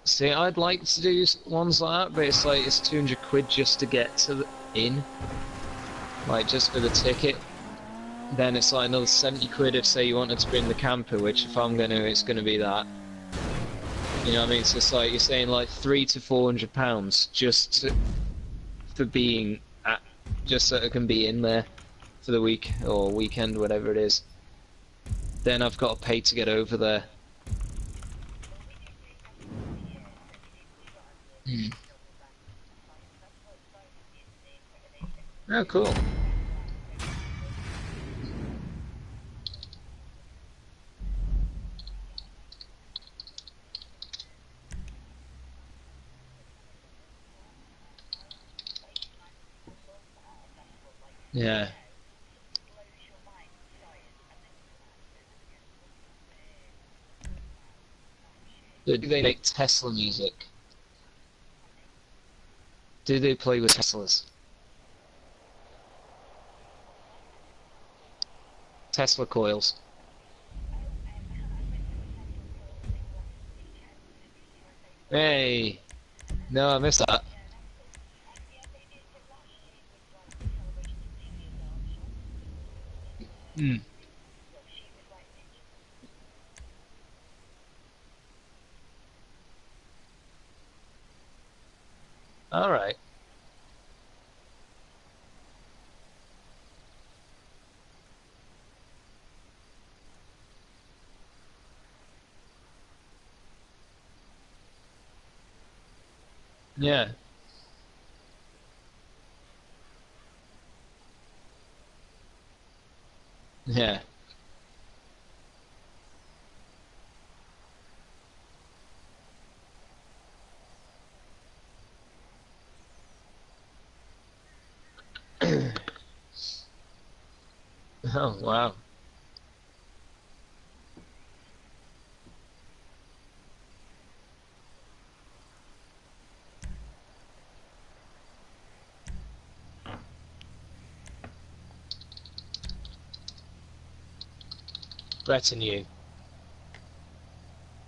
See, I'd like to do ones like that, but it's like it's 200 quid just to get to the inn, like just for the ticket. Then it's like another 70 quid if, say, you wanted to bring the camper, which if I'm gonna, it's gonna be that. You know what I mean? It's just like you're saying like £300 to £400 just for being at, just so it can be in there for the week or weekend, whatever it is. Then I've got to pay to get over there. Oh, cool. Yeah. Do they make Tesla music? Do they play with Teslas? Tesla coils. Hey! No, I missed that. Hmm. Alright. Yeah. Yeah. Oh, wow. Retinue.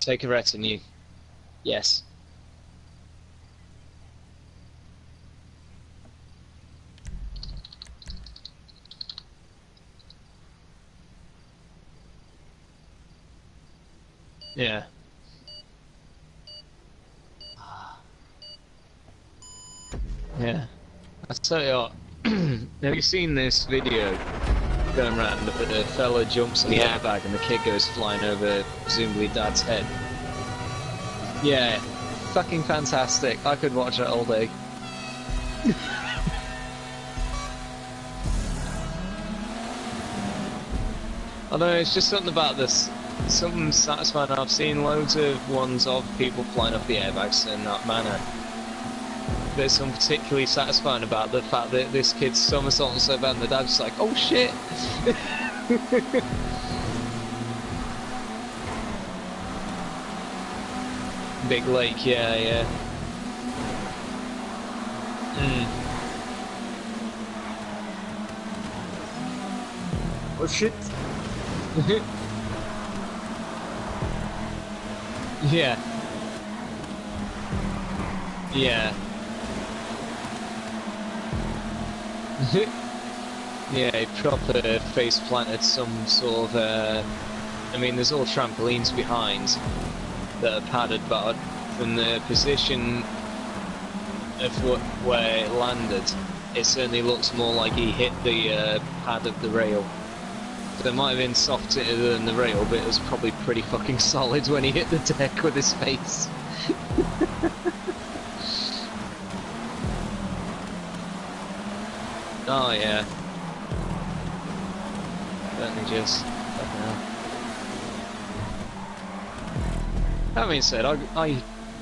Take a retinue. Yes. Yeah. Yeah. I tell you what, have you seen this video going around that the fella jumps on the airbag and the kid goes flying over presumably dad's head? Yeah. Fucking fantastic. I could watch it all day. I don't know, it's just something about this, something satisfying. I've seen loads of ones of people flying off the airbags in that manner. There's something particularly satisfying about the fact that this kid's somersaulting so bad and the dad's like, oh shit! Big lake, yeah, yeah. Mm. Oh shit! Yeah. Yeah. Yeah, he proper face planted some sort of, I mean, there's all trampolines behind that are padded, but from the position of where it landed, it certainly looks more like he hit the pad of the rail. So it might have been softer than the rail, but it was probably pretty fucking solid when he hit the deck with his face. Oh yeah. Let me just... fucking hell. That being said, I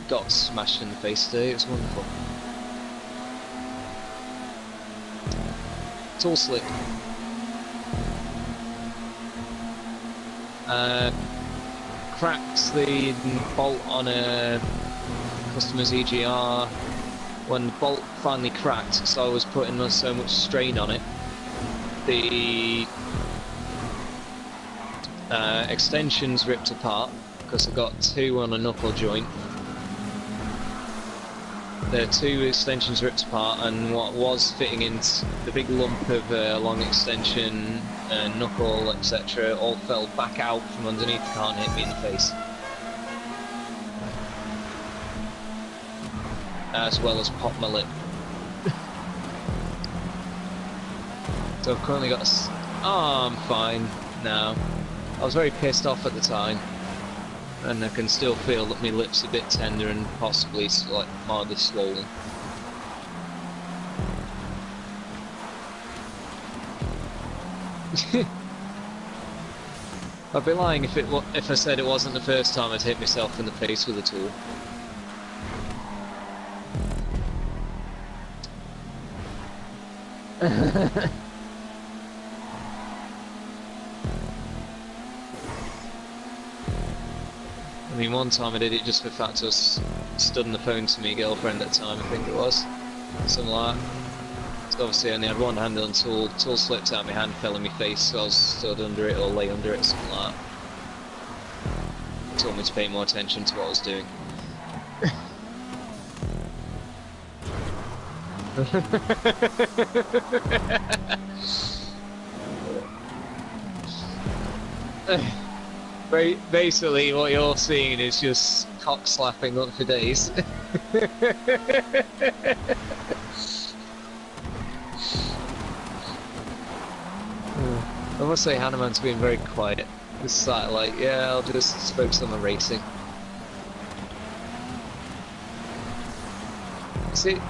got smashed in the face today, it was wonderful. Tool slip. Cracked the bolt on a customer's EGR. When the bolt finally cracked, so I was putting so much strain on it, the extensions ripped apart because I got two on a knuckle joint. The two extensions ripped apart, and what was fitting into the big lump of long extension, knuckle, etc., all fell back out from underneath the car and hit me in the face. As well as pop my lip. So I've currently got oh, I'm fine now. I was very pissed off at the time, and I can still feel that my lip's a bit tender and possibly like mildly swollen. I'd be lying if I said it wasn't the first time I'd hit myself in the face with a tool. I mean, one time I did it just for the fact I was stood on the phone to my girlfriend at the time, I think it was. Something like that. So obviously I only had one hand on the tool, tool slipped out of my hand, fell in my face, so I was stood under it or lay under it, something like that. It told me to pay more attention to what I was doing. Basically, what you're seeing is just cock slapping up for days. I must say, Hanuman's been very quiet. Just like, yeah, I'll just focus on the racing. See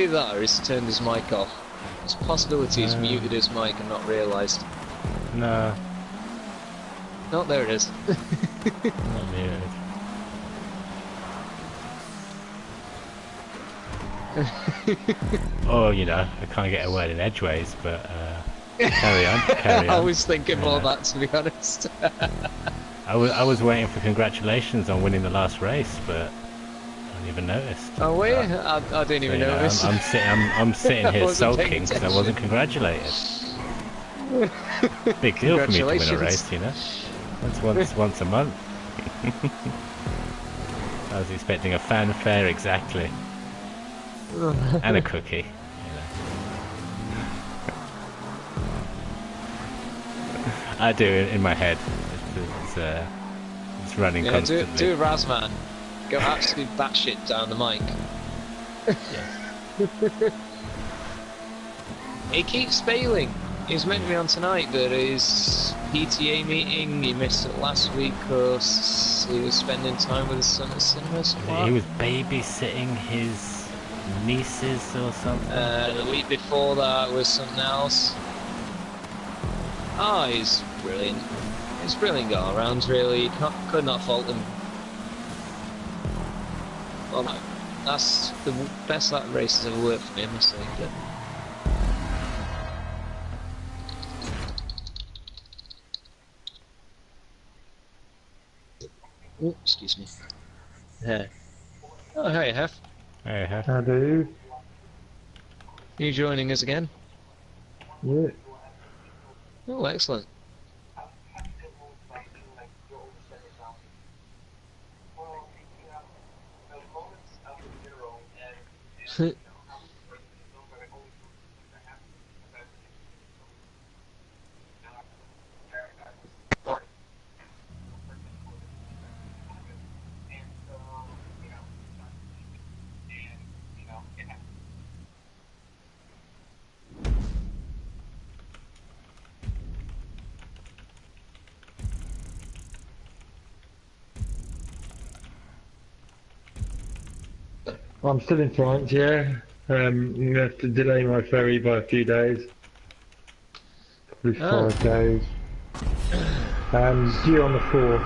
that, or he's turned his mic off. There's a possibility he's muted his mic and not realised. No. Oh, there it is. Not muted. Oh, you know, I can't get a word in edgeways, but carry on, carry on. I was thinking more of that, to be honest. I was waiting for congratulations on winning the last race, but I didn't even notice. Oh, wait, I didn't even notice. I'm sitting here sulking because I wasn't congratulated. Big deal for me to win a race, you know. That's once a month. I was expecting a fanfare exactly, and a cookie. You know. I do it in my head. It's running constantly. Do a Razman. Go absolute batshit down the mic. Yeah. He keeps failing. He was meant to be on tonight, but his PTA meeting, he missed it last week because he was spending time with his son at cinema. He was babysitting his nieces or something. The week before that was something else. Oh, he's brilliant. He's brilliant go around, really. Could not fault him. Well, no, that's the best that race has ever worked for me, I must say. But... oh, excuse me. Yeah. Oh, hey, Hef. Hey, huh? How do? You joining us again? Yeah. Oh, excellent. I'm still in France, yeah. I'm gonna have to delay my ferry by a few days, probably Oh, 5 days. Due on the 4th.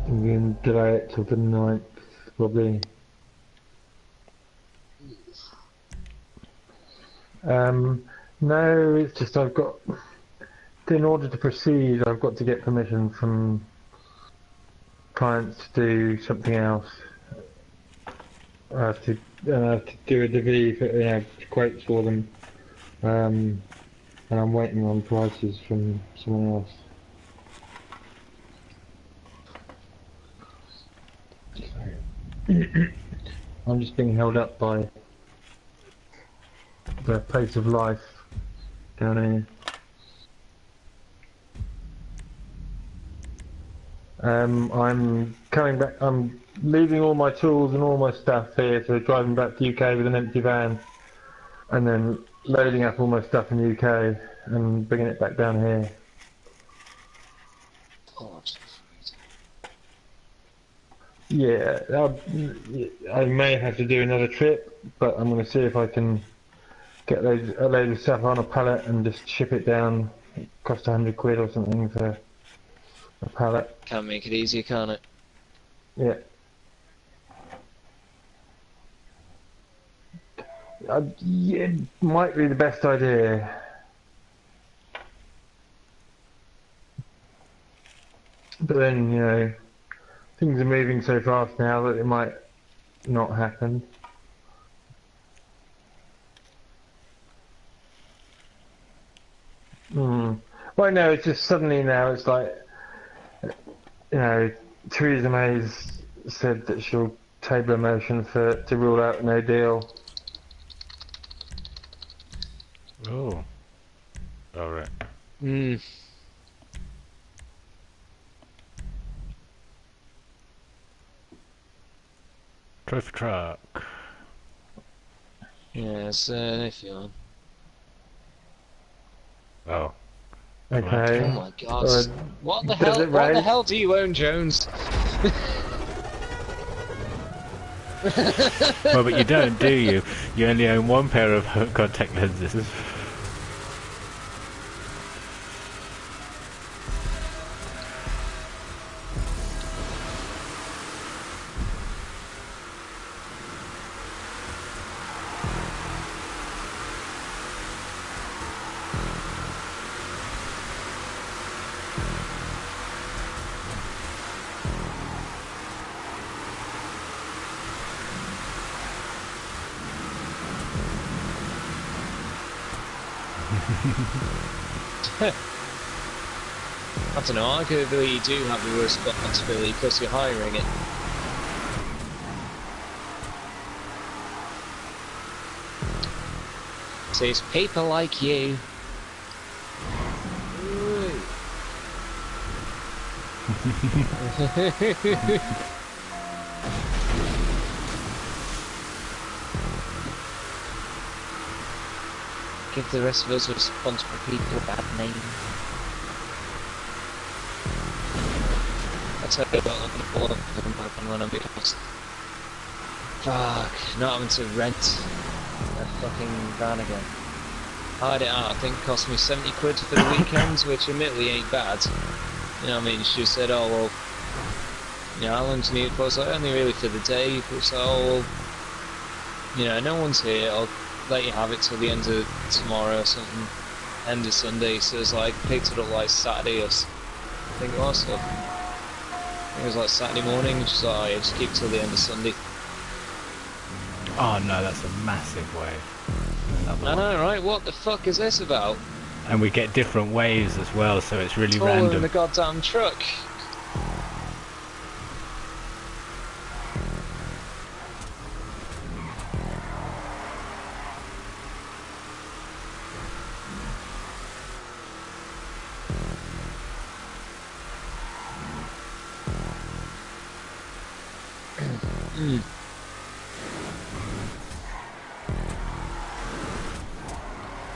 I'm going to delay it till the 9th, probably. No, it's just I've got, in order to proceed, I've got to get permission from clients to do something else. I have to do a DV for, quotes for them. And I'm waiting on prices from someone else. I'm just being held up by the pace of life down here. I'm coming back. I'm leaving all my tools and all my stuff here, so driving back to the UK with an empty van, and then loading up all my stuff in the UK and bringing it back down here. oh, I'm so afraid. Yeah, I may have to do another trip, but I'm going to see if I can get a load of stuff on a pallet and just ship it down. It cost £100 or something for a pallet. Can't make it easier, can it? Yeah. Yeah, it might be the best idea. But then, things are moving so fast now that it might not happen. Well, no, it's just suddenly now it's like, Theresa May's said that she'll table a motion to rule out no deal. Oh. Alright. Hmm. Trophy truck. Yes, if you want. Oh. Okay. Oh my god. Uh, What the does hell? it What the rain? hell do you own, Jones? Well, but you don't, do you? You only own one pair of contact lenses. I don't know, arguably you do have the responsibility because you're hiring it. So it's people like you. Give the rest of us responsible people a bad name. I'll tell you what, I'm gonna pull up and back on when I'm because fuck, not having to rent a fucking van again. I had it out, I think it cost me 70 quid for the weekends, which admittedly ain't bad. You know what I mean? She said, oh well, how long do you need it for? I was like, only really for the day. But it's like, oh well, no one's here, I'll let you have it till the end of tomorrow or something. End of Sunday, so it's like, picked it up like Saturday or I think it was, so It was like Saturday morning, just like, oh, yeah, just keep till the end of Sunday. Oh no, that's a massive wave. Another I one. know, right? What the fuck is this about? And we get different waves as well, so it's really Taller than random. the goddamn truck.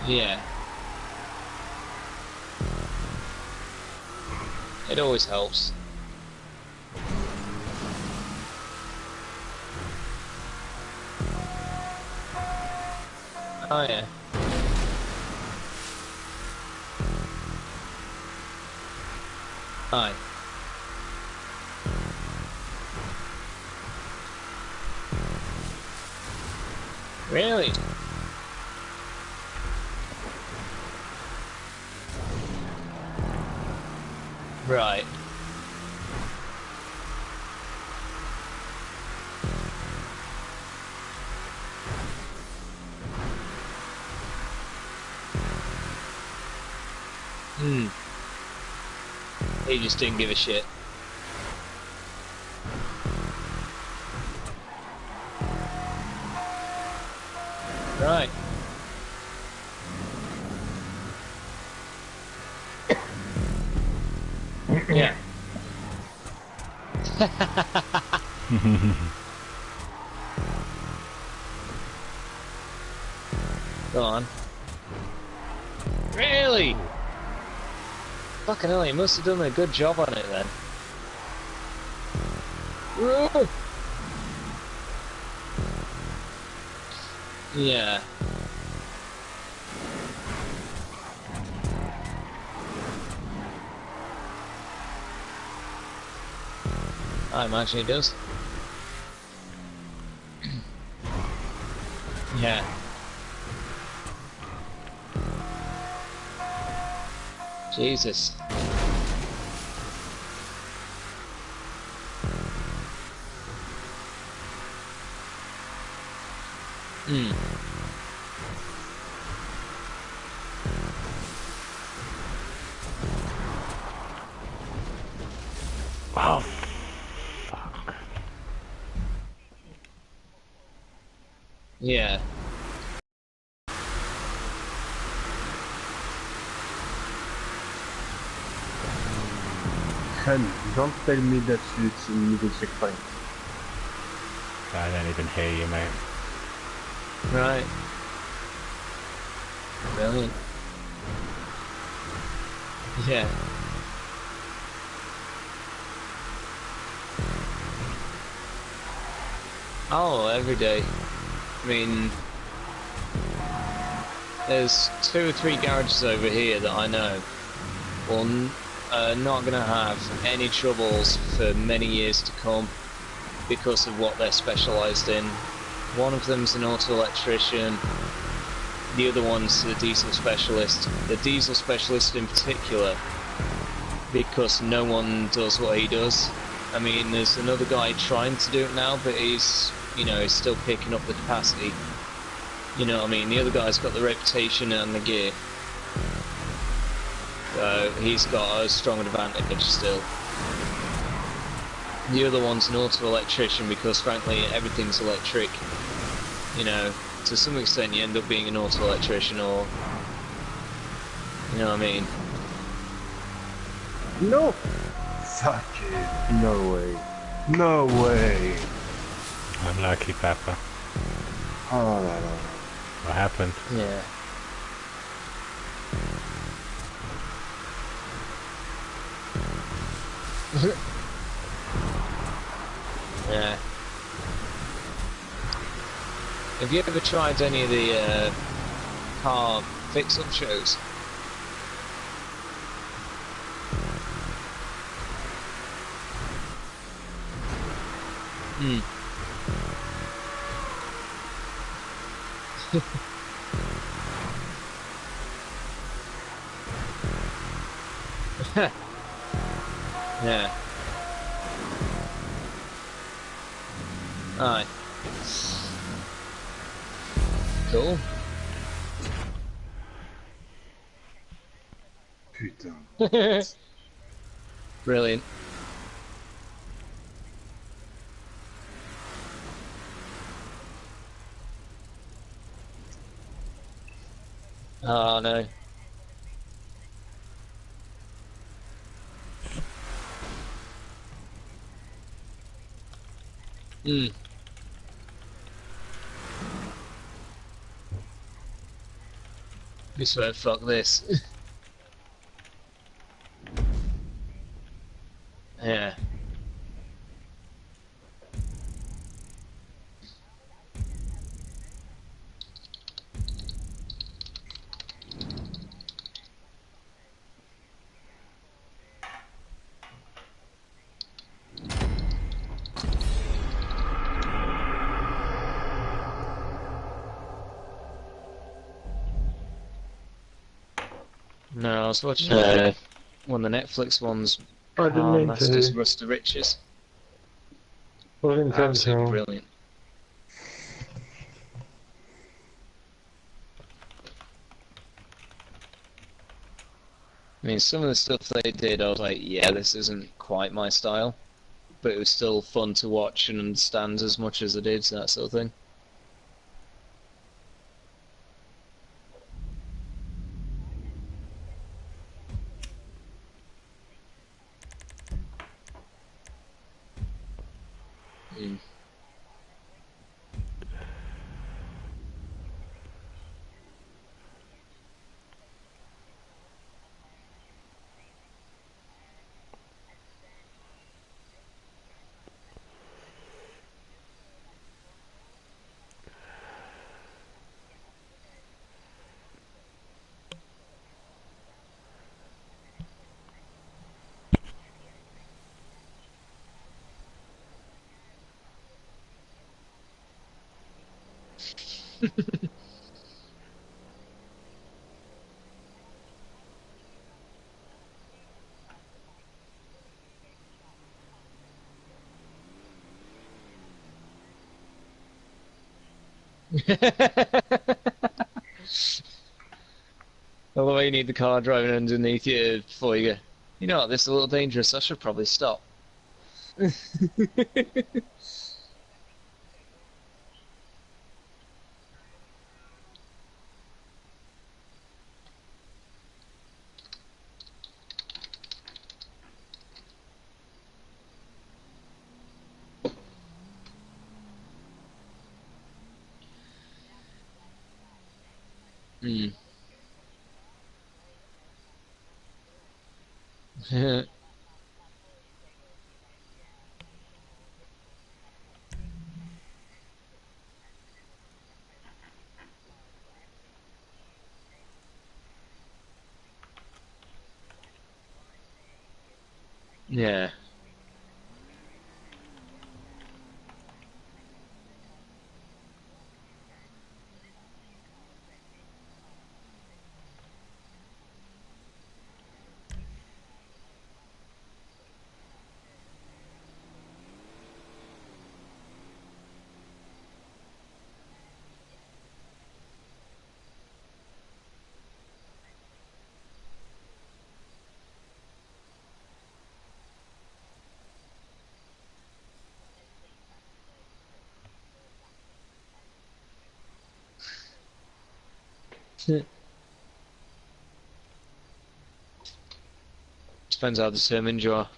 Yeah. It always helps. Oh yeah. Hi. Really? Right. He just didn't give a shit. Right. Yeah. Go on. Really? Fucking hell, he must have done a good job on it then. Whoa. Yeah. I imagine he does. Yeah. Jesus. Oh, fuck. Yeah. Hen, don't tell me that it's a middle checkpoint. I don't even hear you, mate. Right. Brilliant. Yeah. Oh, every day. I mean, there's 2 or 3 garages over here that I know will not going to have any troubles for many years to come because of what they're specialised in. One of them's an auto electrician, the other one's a diesel specialist. The diesel specialist in particular, because no one does what he does. I mean, there's another guy trying to do it now, but he's, you know, he's still picking up the capacity. You know what I mean? The other guy's got the reputation and the gear. So he's got a strong advantage still. The other one's an auto electrician because frankly everything's electric. You know, to some extent you end up being an auto electrician, or you know what I mean? No! Fuck it. No way. No way. Unlucky, Papa. Oh, no, no. What happened? Yeah. Yeah. Have you ever tried any of the car fix-up shows? Yeah. Aye. Cool. Putain. Brilliant. Oh no. Hmm. This won't fuck this. Yeah. No, I was watching one of the Netflix ones. I didn't mean Masters to. Rust to Riches. Well, Absolutely intentional. brilliant. I mean, some of the stuff they did, I was like, yeah, this isn't quite my style. But it was still fun to watch and understand as much as I did, that sort of thing. Mm. Although you need the car driving underneath you before you go, you know what, this is a little dangerous, I should probably stop. Mm. Yeah. Depends how determined you are.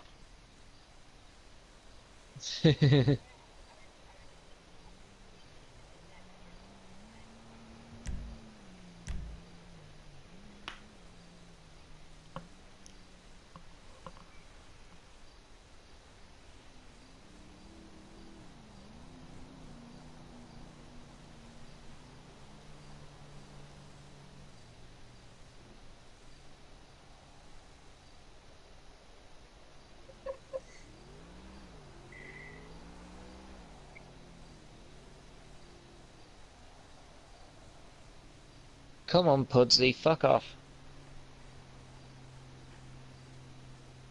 Come on, Pudsey, fuck off.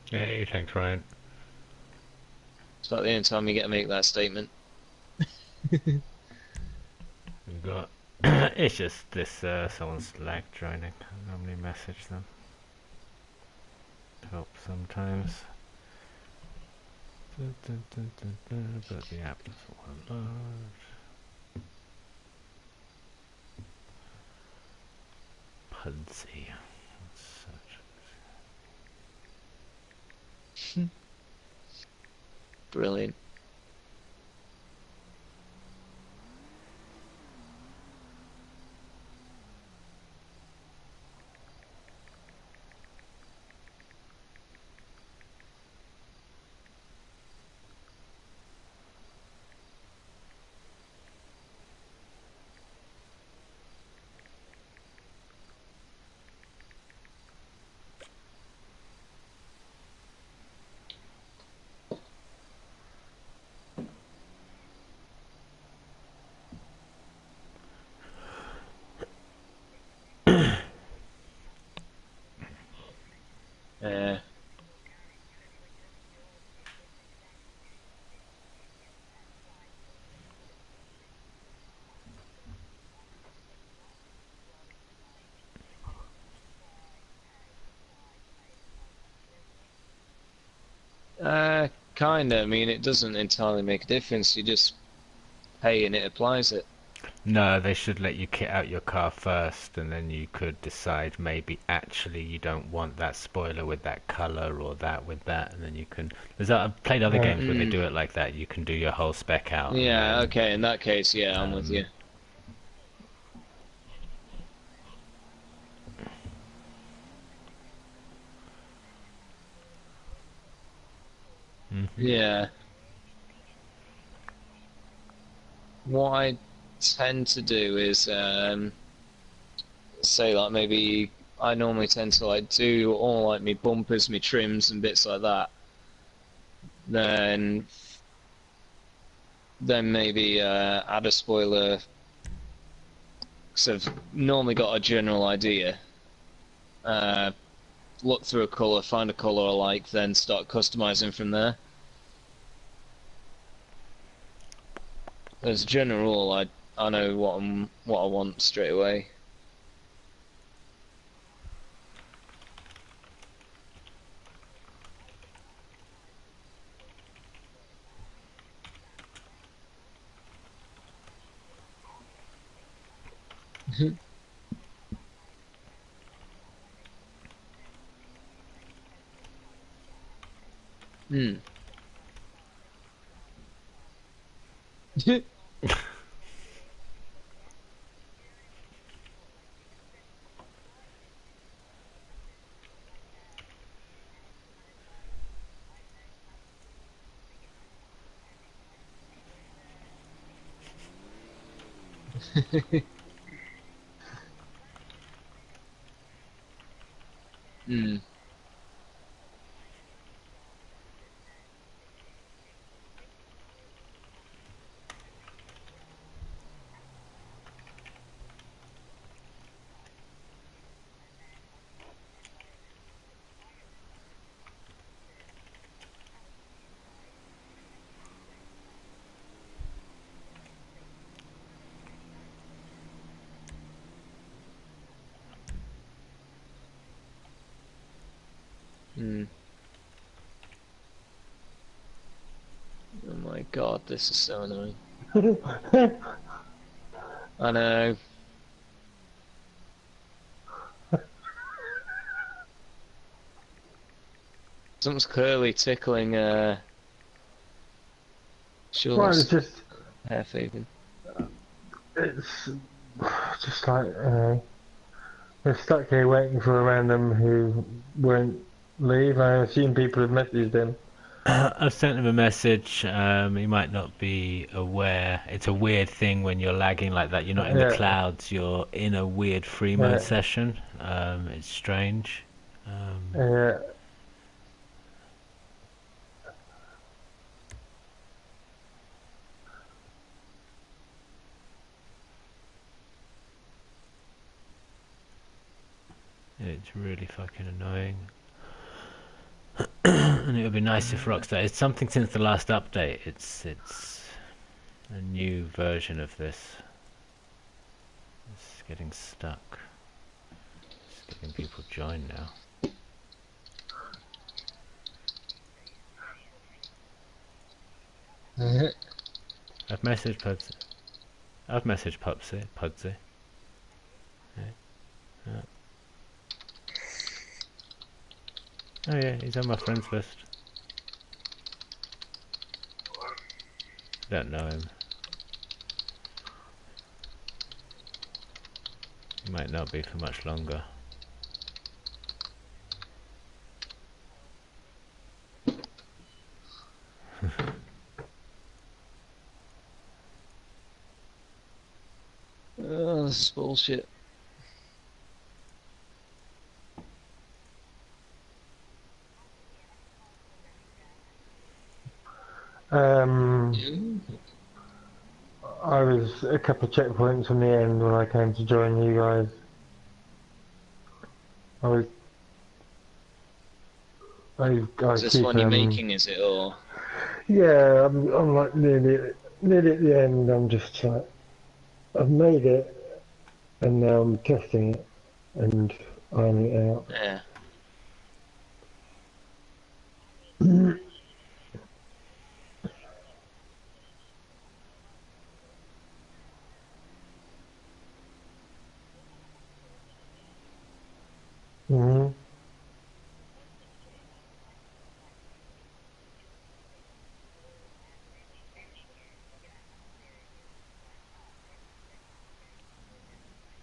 Hey, thanks, Ryan. It's about the only time you get to make that statement. We've got. It's just this. Someone's lag joining. I normally message them. Help sometimes. But the app doesn't want to load. Pudsey. Brilliant. Yeah. Kinda. I mean, it doesn't entirely make a difference. You just pay and it applies it. No, they should let you kit out your car first, and then you could decide maybe actually you don't want that spoiler with that color or that with that, and then you can. I've played other games where they do it like that. You can do your whole spec out. Yeah. And Okay. In that case, yeah, I'm with you. Yeah. What I tend to do is say like maybe I normally tend to like do all like me bumpers, me trims and bits like that. Then maybe add a spoiler. Because I've normally got a general idea. Look through a colour, find a colour I like, then start customizing from there. As a general rule, I know what I want straight away. Hmm. Hmm. Hmm. Oh my god, this is so annoying. I know. Something's clearly tickling Right, Shul's it's just, hair feeding. it's just like, we're stuck here waiting for a random who won't leave. I assume people have messaged him. I've sent him a message. He might not be aware. It's a weird thing when you're lagging like that. You're not in the Yeah, clouds. You're in a weird free mode yeah, session. It's strange. Um, yeah. it's really fucking annoying. And it would be nice if Rockstar. It's something since the last update. It's A new version of this. It's getting stuck. It's getting people join now. I've messaged Pudsey. I've messaged Pudsey. Yeah. Yeah. Oh yeah, he's on my friends list. Don't know him. He might not be for much longer. Oh, this is bullshit. I was a couple of checkpoints from the end when I came to join you guys. I was. I Is this keep one you're making, is it, or? Yeah, I'm like nearly at the end. I'm just like, I've made it, and now I'm testing it and ironing it out. Yeah. Mhm.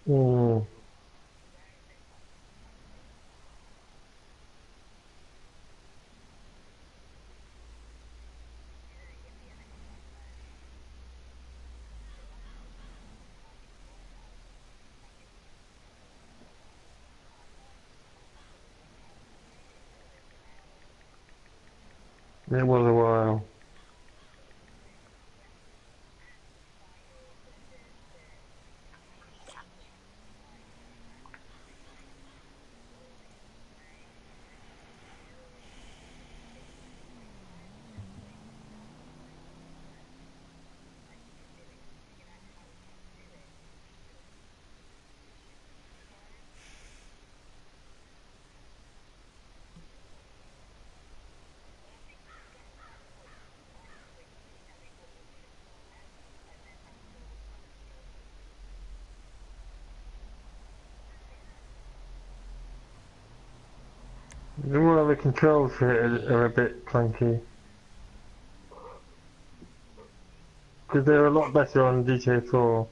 Mm. It was a while. Well, the controls for it are a bit clunky. Because they're a lot better on GTA 4.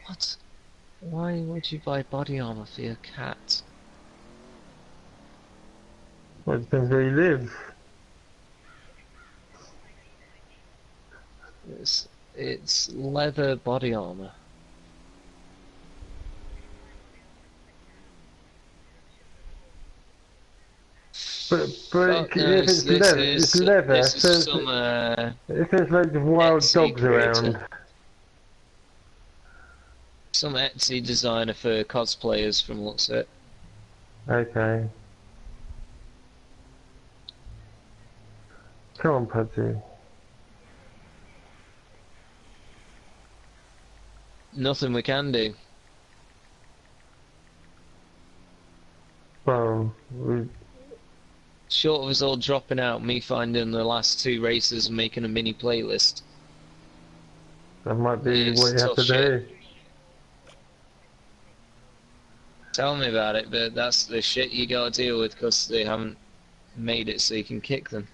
What? Why would you buy body armor for your cat? Well, it depends where you live. It's leather body armor. But Fuck if knows, it's leather. this is So some if there's loads of wild Etsy dogs creator. around. Some Etsy designer for cosplayers from looks at it. Okay. Come on, Pudsey. Nothing we can do. Well, Short of us all dropping out, me finding the last two races and making a mini playlist. that might be It's what you have tough to shit. do. Tell me about it, but that's the shit you gotta deal with because they haven't made it so you can kick them.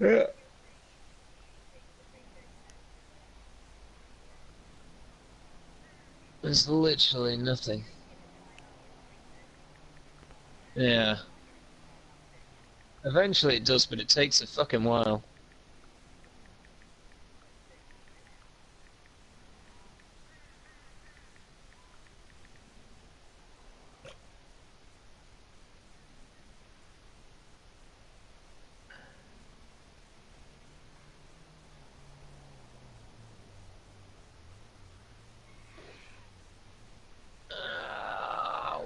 Yeah. There's literally nothing. Yeah. Eventually it does, but it takes a fucking while. Ow.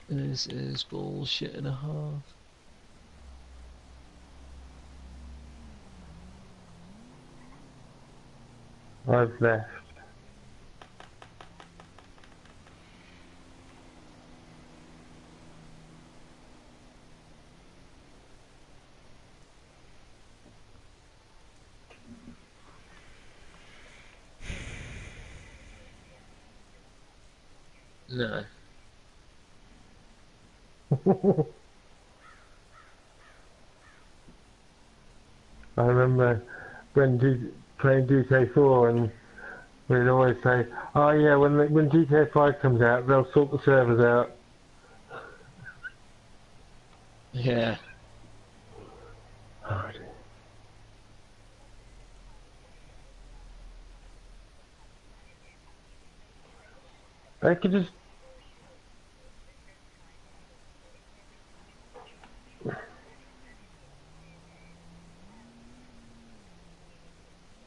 This is bullshit and a half. I've left. No. I remember when playing GTA 4 and we'd always say, oh yeah, when GTA 5 comes out, they'll sort the servers out. Yeah. Oh, dear. They could just...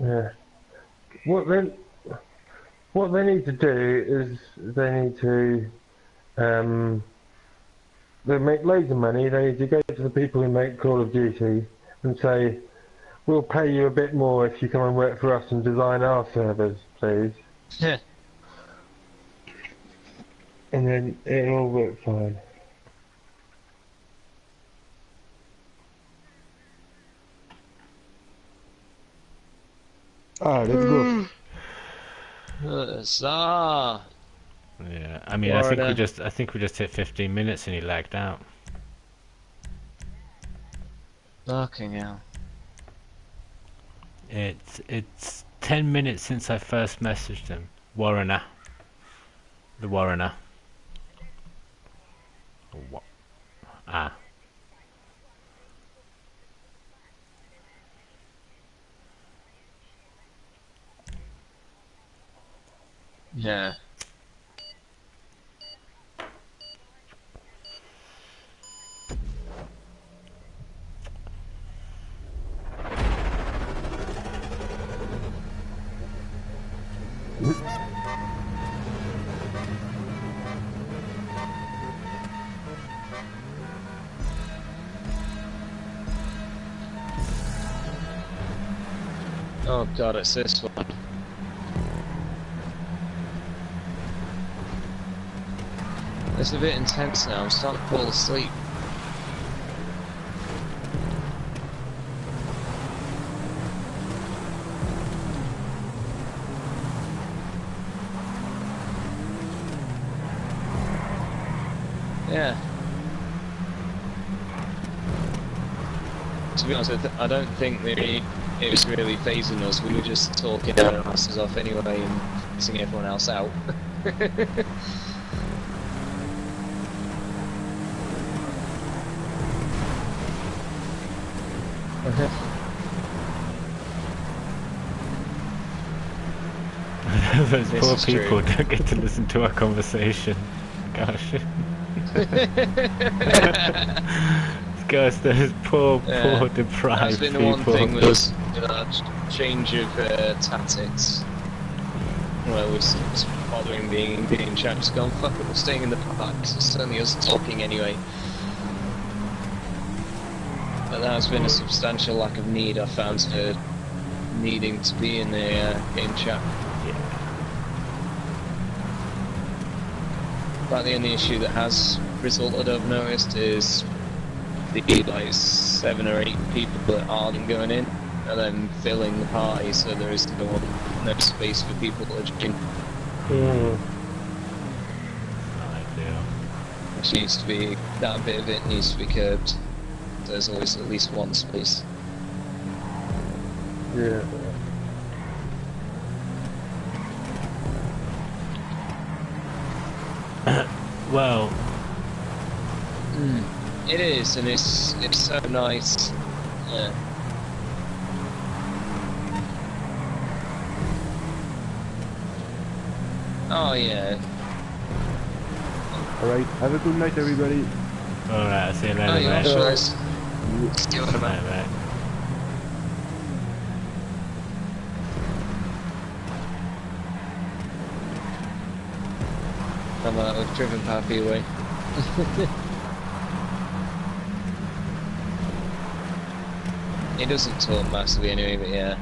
Yeah. What they need to do is they need to they make loads of money. They need to go to the people who make Call of Duty and say, we'll pay you a bit more if you come and work for us and design our servers, please. Yeah. And then it'll all work fine. Ah, let's go. Huzzah! Yeah, I mean, Florida. I think we just hit 15 minutes and he lagged out. Fucking hell. It's 10 minutes since I first messaged him. Warrener. The Warrener. Ah. Yeah. Oh god, it's this one. It's a bit intense now, I'm starting to fall asleep. Yeah. To be honest, I don't think it was really phasing us. We were just talking our asses off anyway and pissing everyone else out. Those This poor is people true. don't get to listen to our conversation. Gosh. Gosh, those poor Yeah. deprived That's been the people. one thing was change of tactics. Well, it's bothering being in chat, just gone, fuck it, we're staying in the park, it's only us talking anyway. But there's been a substantial lack of need, I found, for needing to be in the game chat. But the only issue that has resulted, I've noticed, is the like 7 or 8 people that aren't going in, and then filling the party, so there is no space for people to join. Which needs to be, that bit of it needs to be curbed. There's always at least one space. Yeah. Well, It is, and it's so nice. Yeah. Oh yeah. Alright, have a good night, everybody. alright, I'll see you later, Oh yeah, mate. sure. See you later, man. Bye, mate. We've driven Pappy away. He doesn't talk massively anyway, but yeah.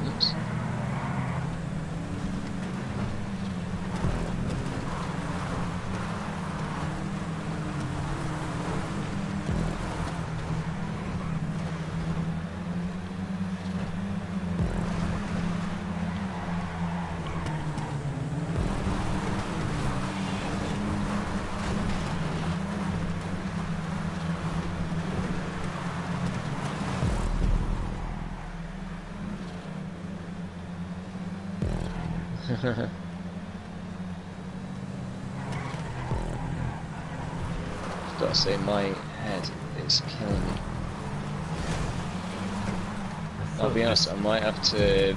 Oops. I've got to say, my head is killing me. I'll be honest, I might have to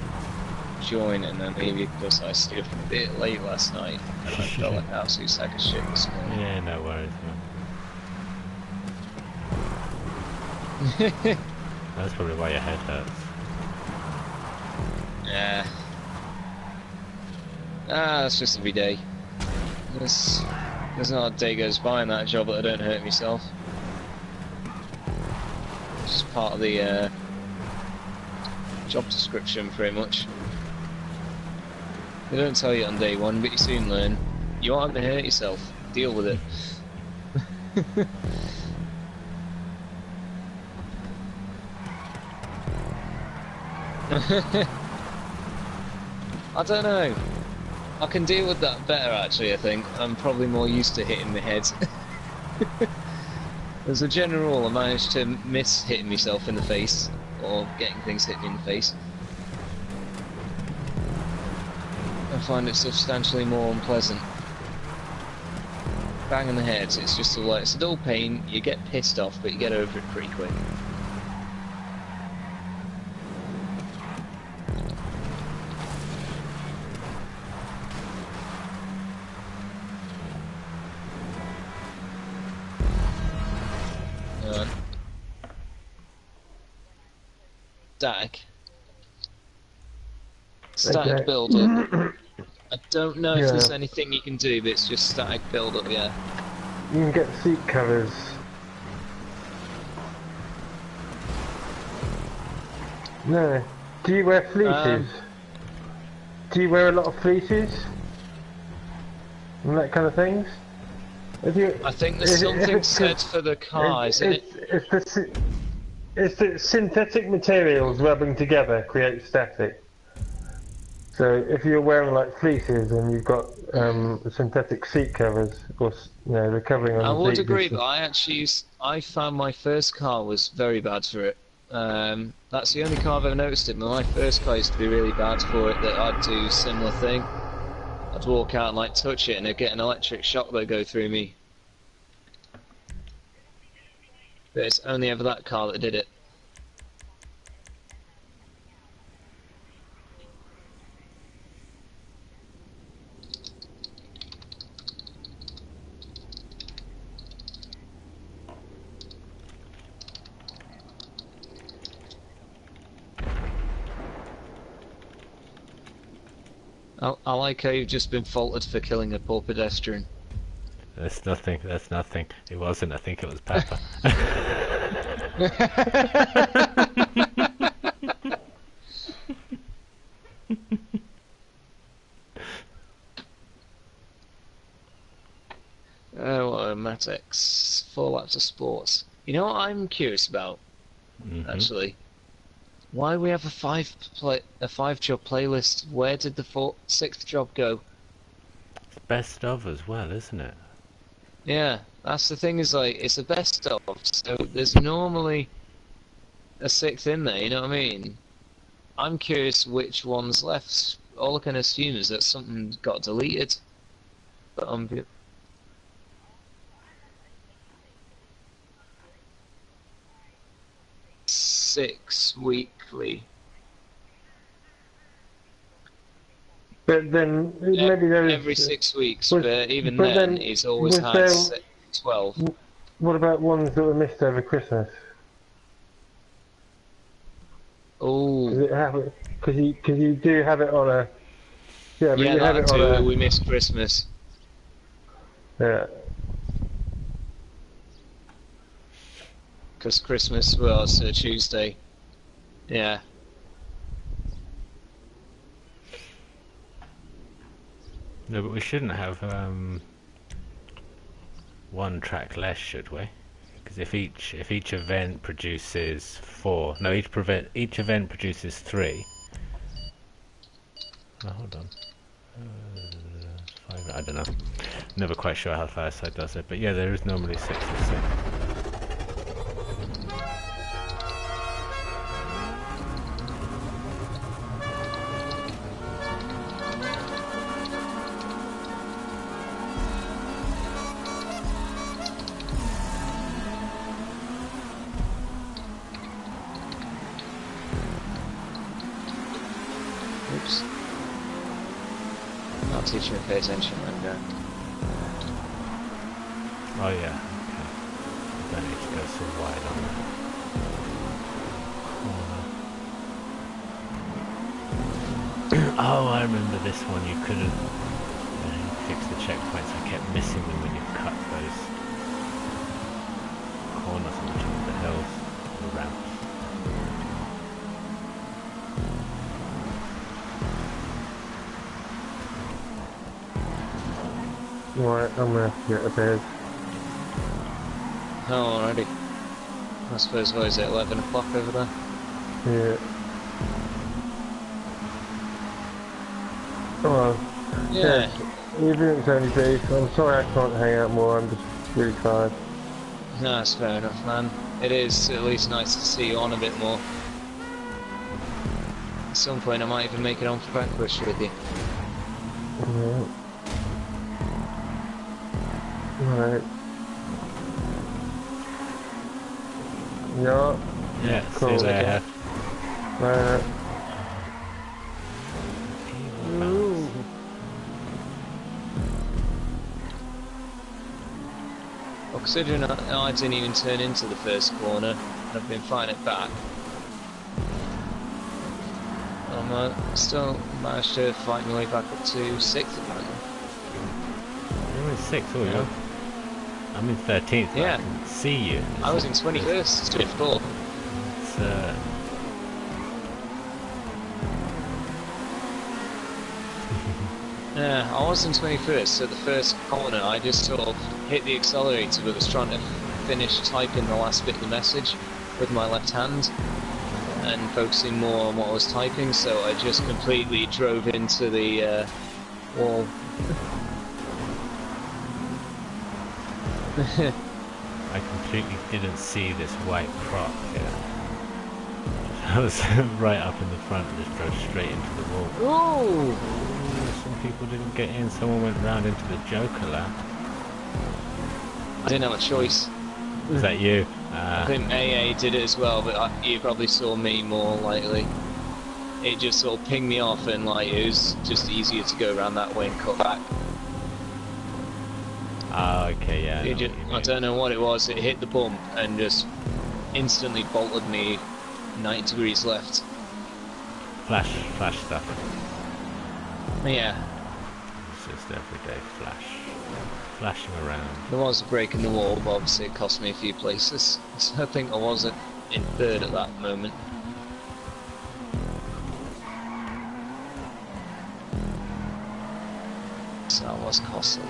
join and then maybe because I stayed up a bit late last night and I felt like an absolute sack of shit this morning. Yeah, no worries. That's probably why your head hurts. Yeah. That's just every day. There's not a day goes by in that job that I don't hurt myself. It's just part of the job description, pretty much. They don't tell you on day one, but you soon learn. You aren't going to hurt yourself. Deal with it. I don't know. I can deal with that better, actually, I think. I'm probably more used to hitting my head. As a general rule, I managed to miss hitting myself in the face, or getting things hit me in the face. I find it substantially more unpleasant. Bang in the head, it's just it's a dull pain, you get pissed off, but you get over it pretty quick. Static build up. I don't know if there's anything you can do, but it's just static build up, yeah. You can get seat covers. No. Do you wear fleeces? Do you wear a lot of fleeces? And that kind of things? I think there's something said for the car, isn't it? It's the synthetic materials rubbing together create static. So if you're wearing like fleeces and you've got synthetic seat covers, or the covering on the seat. I would agree, but I found my first car was very bad for it. That's the only car I've ever noticed it, but my first car used to be really bad for it, that I'd do a similar thing. I'd walk out and like touch it and I'd get an electric shock that would go through me. But it's only ever that car that did it. I like how you've just been faulted for killing a poor pedestrian. That's nothing, that's nothing. It wasn't, I think it was Pepper. Oh, what a Matex. 4 laps of sports. You know what I'm curious about, actually? Why we have a 5-job playlist? Where did the 6th job go? It's best of as well, isn't it? Yeah, that's the thing, is like, it's a best of, so there's normally a 6th in there, you know what I mean? I'm curious which one's left. All I can assume is that something got deleted. But 6 weekly. But then maybe there was every 6 weeks, was- but even but then, then it's always was had there- 12. What about ones that were missed over Christmas? Oh, Because you do have it on a but yeah, you have that it on too. a We missed Christmas. yeah. Because Christmas was a Tuesday. Yeah. No, but we shouldn't have one track less, should we? Because if each event produces 4, no, each event produces 3. Oh, hold on. 5, I don't know. Never quite sure how Fireside does it, but yeah, there is normally 6 or 7. Oops. I'll teach you to pay attention and Oh yeah, okay. Don't need to go so wide on that corner. Oh, I remember this one. You couldn't fix the checkpoints. I kept missing them when you cut those corners on the top of the hills, the ramps. Right, I'm gonna have to get a bed. oh, already. I suppose, what is it, 11 o'clock over there? Yeah. Oh, Yeah. even if it's only beef, I'm sorry I can't hang out more, I'm just really tired. No, that's fair enough, man. It is at least nice to see you on a bit more. At some point I might even make it on for breakfast with you. Yeah. Right. Yeah. Yeah, Cool. see you there. Right. Well, considering I didn't even turn into the first corner, and I've been fighting it back. Still managed to fight my way back up to 6th apparently. You're in 6th, oh yeah. I'm in 13th, Yeah. I can see you. I was in 21st, 24th. It's, Yeah, I was in 21st, so the first corner I just sort of hit the accelerator but was trying to finish typing the last bit of the message with my left hand and focusing more on what I was typing, so I just completely drove into the wall. I completely didn't see this white prop here. I was right up in the front and just drove straight into the wall. Ooh! Some people didn't get in, someone went round into the Joker lap. I didn't have a choice. Was that you? I think AA did it as well, but you probably saw me more likely. It just sort of pinged me off and like it was just easier to go around that way and cut back. Oh, okay, yeah. I don't know what it was, it hit the bump and just instantly bolted me 90 degrees left. Flash stuff. Yeah, It's just everyday flashing around. there was a break in the wall, but obviously it cost me a few places. So I think I was in 3rd at that moment. So that was costly.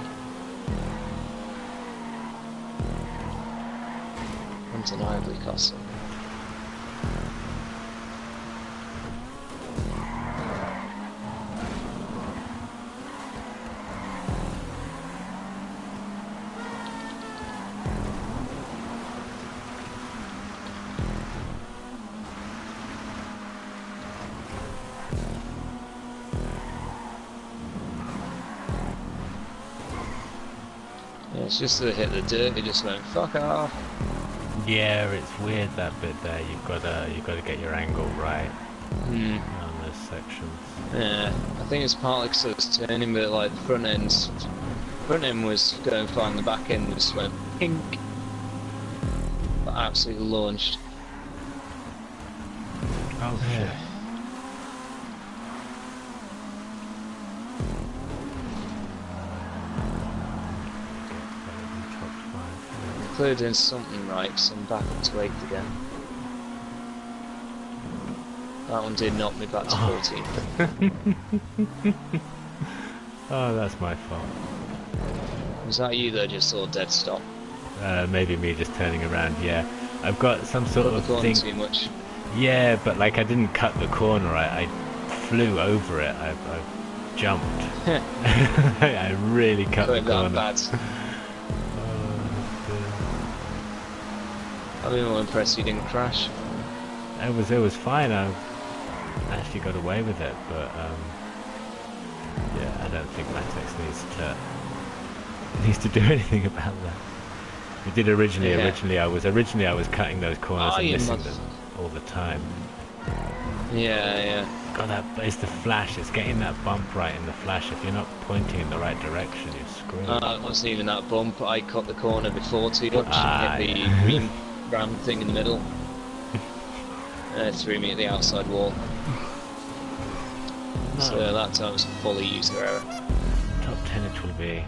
Undeniably costly. Yeah, it's just that it hit the dirt, it just went fuck off. Yeah, it's weird that bit there. You've got to get your angle right. Hmm. On this sections. Yeah, I think it's partly because I was turning, but like the front end was going fine, the back end just went pink. But absolutely launched. Oh shit. Clearly doing something right, because I'm back up to 8th again. That one did knock me back to 14th. Oh, that's my fault. Was that you that just saw dead stop? Maybe me just turning around, yeah. I've got some sort of thing... too much. Yeah, but like I didn't cut the corner, I flew over it, I jumped. I really cut the corner. Bad. I've been more impressed you didn't crash. It was fine, I actually got away with it, but yeah, I don't think Matex needs to do anything about that. We did originally. Yeah. Originally I was cutting those corners and missing them all the time. Yeah. God, it's the flash. It's getting that bump right in the flash. If you're not pointing in the right direction, you're screwed. It wasn't even that bump. I cut the corner before too much and hit the green round thing in the middle. It threw me at the outside wall. No. So that time was fully user error. Top 10 it will be.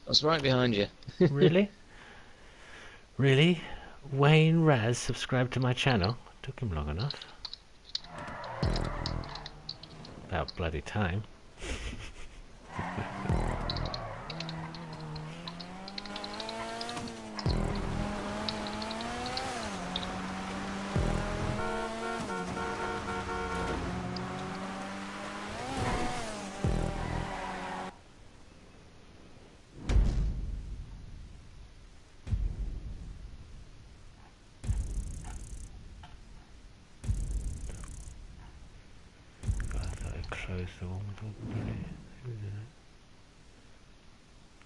I was right behind you. Really? Really? Wayne Raz subscribed to my channel? Took him long enough. About bloody time.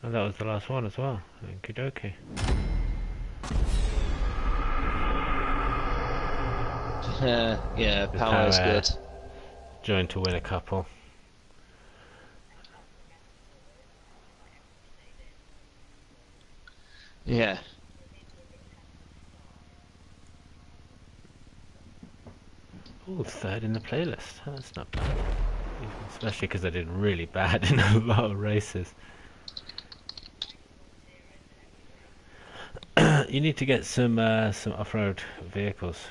And that was the last one as well. Okie dokie. Yeah, power is good. Joined to win a couple. Yeah. Oh, third in the playlist. That's not bad. Especially because I did really bad in a lot of races. You need to get some off-road vehicles.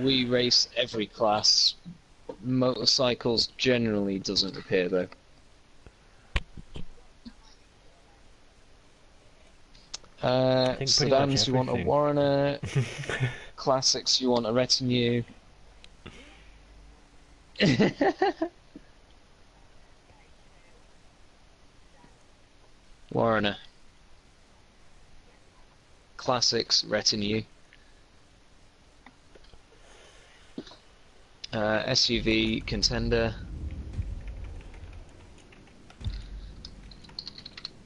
We race every class. Motorcycles generally doesn't appear though. Sedans you want a Warrener, classics you want a retinue. Warrener. Classics, retinue. SUV, contender.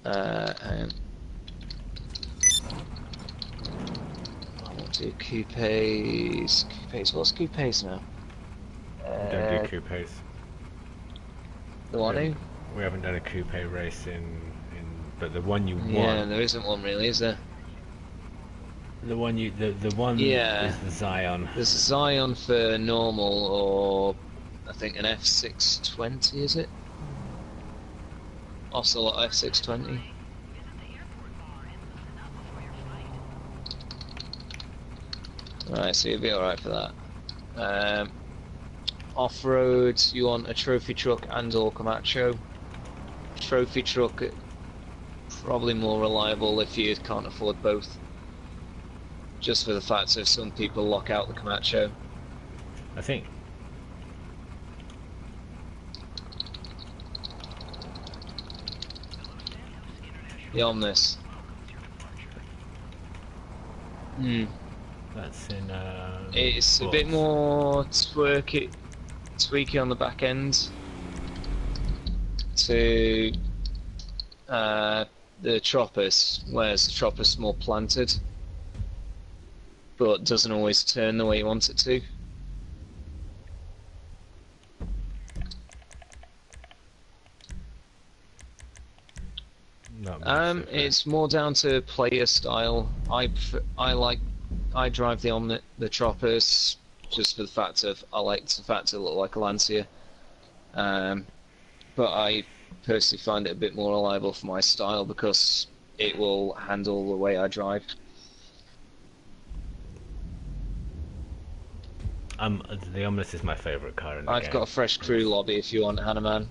And I want to do coupes. What's coupes now? Don't do coupes. The what do? We haven't done a coupe race but the one you won. Yeah, there isn't one really, is there? The one is the Zion. There's a Zion for normal, or I think an F620, is it? Ocelot F620. Right, so you'll be alright for that. Off-road, you want a trophy truck and or Camacho. Trophy truck, probably more reliable if you can't afford both. Just for the fact that some people lock out the Camacho. I think. The Omnis. That's in. It's sports. a bit more tweaky on the back end to the Tropus, whereas the Tropus more planted, but doesn't always turn the way you want it to. Not massive, It's more down to player style. I drive the Tropus just for the fact of I like the fact it look like a Lancia. But I personally find it a bit more reliable for my style because it will handle the way I drive. The Omnis is my favourite car in the game. I've got a fresh crew lobby if you want, Hanaman.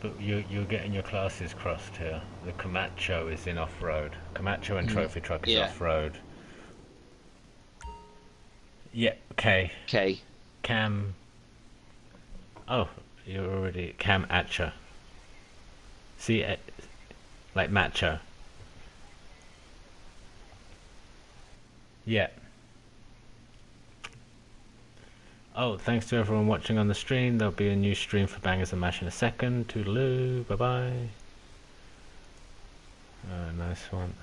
But you're getting your classes crossed here. The Camacho is in off-road. Camacho and Trophy Truck is off-road. Yeah, okay. Okay. Cam... Oh, you're already... Cam Atcha. See, like macho. Yeah. Oh, thanks to everyone watching on the stream. There'll be a new stream for Bangers and Mash in a second. Toodaloo. Bye-bye. Nice one.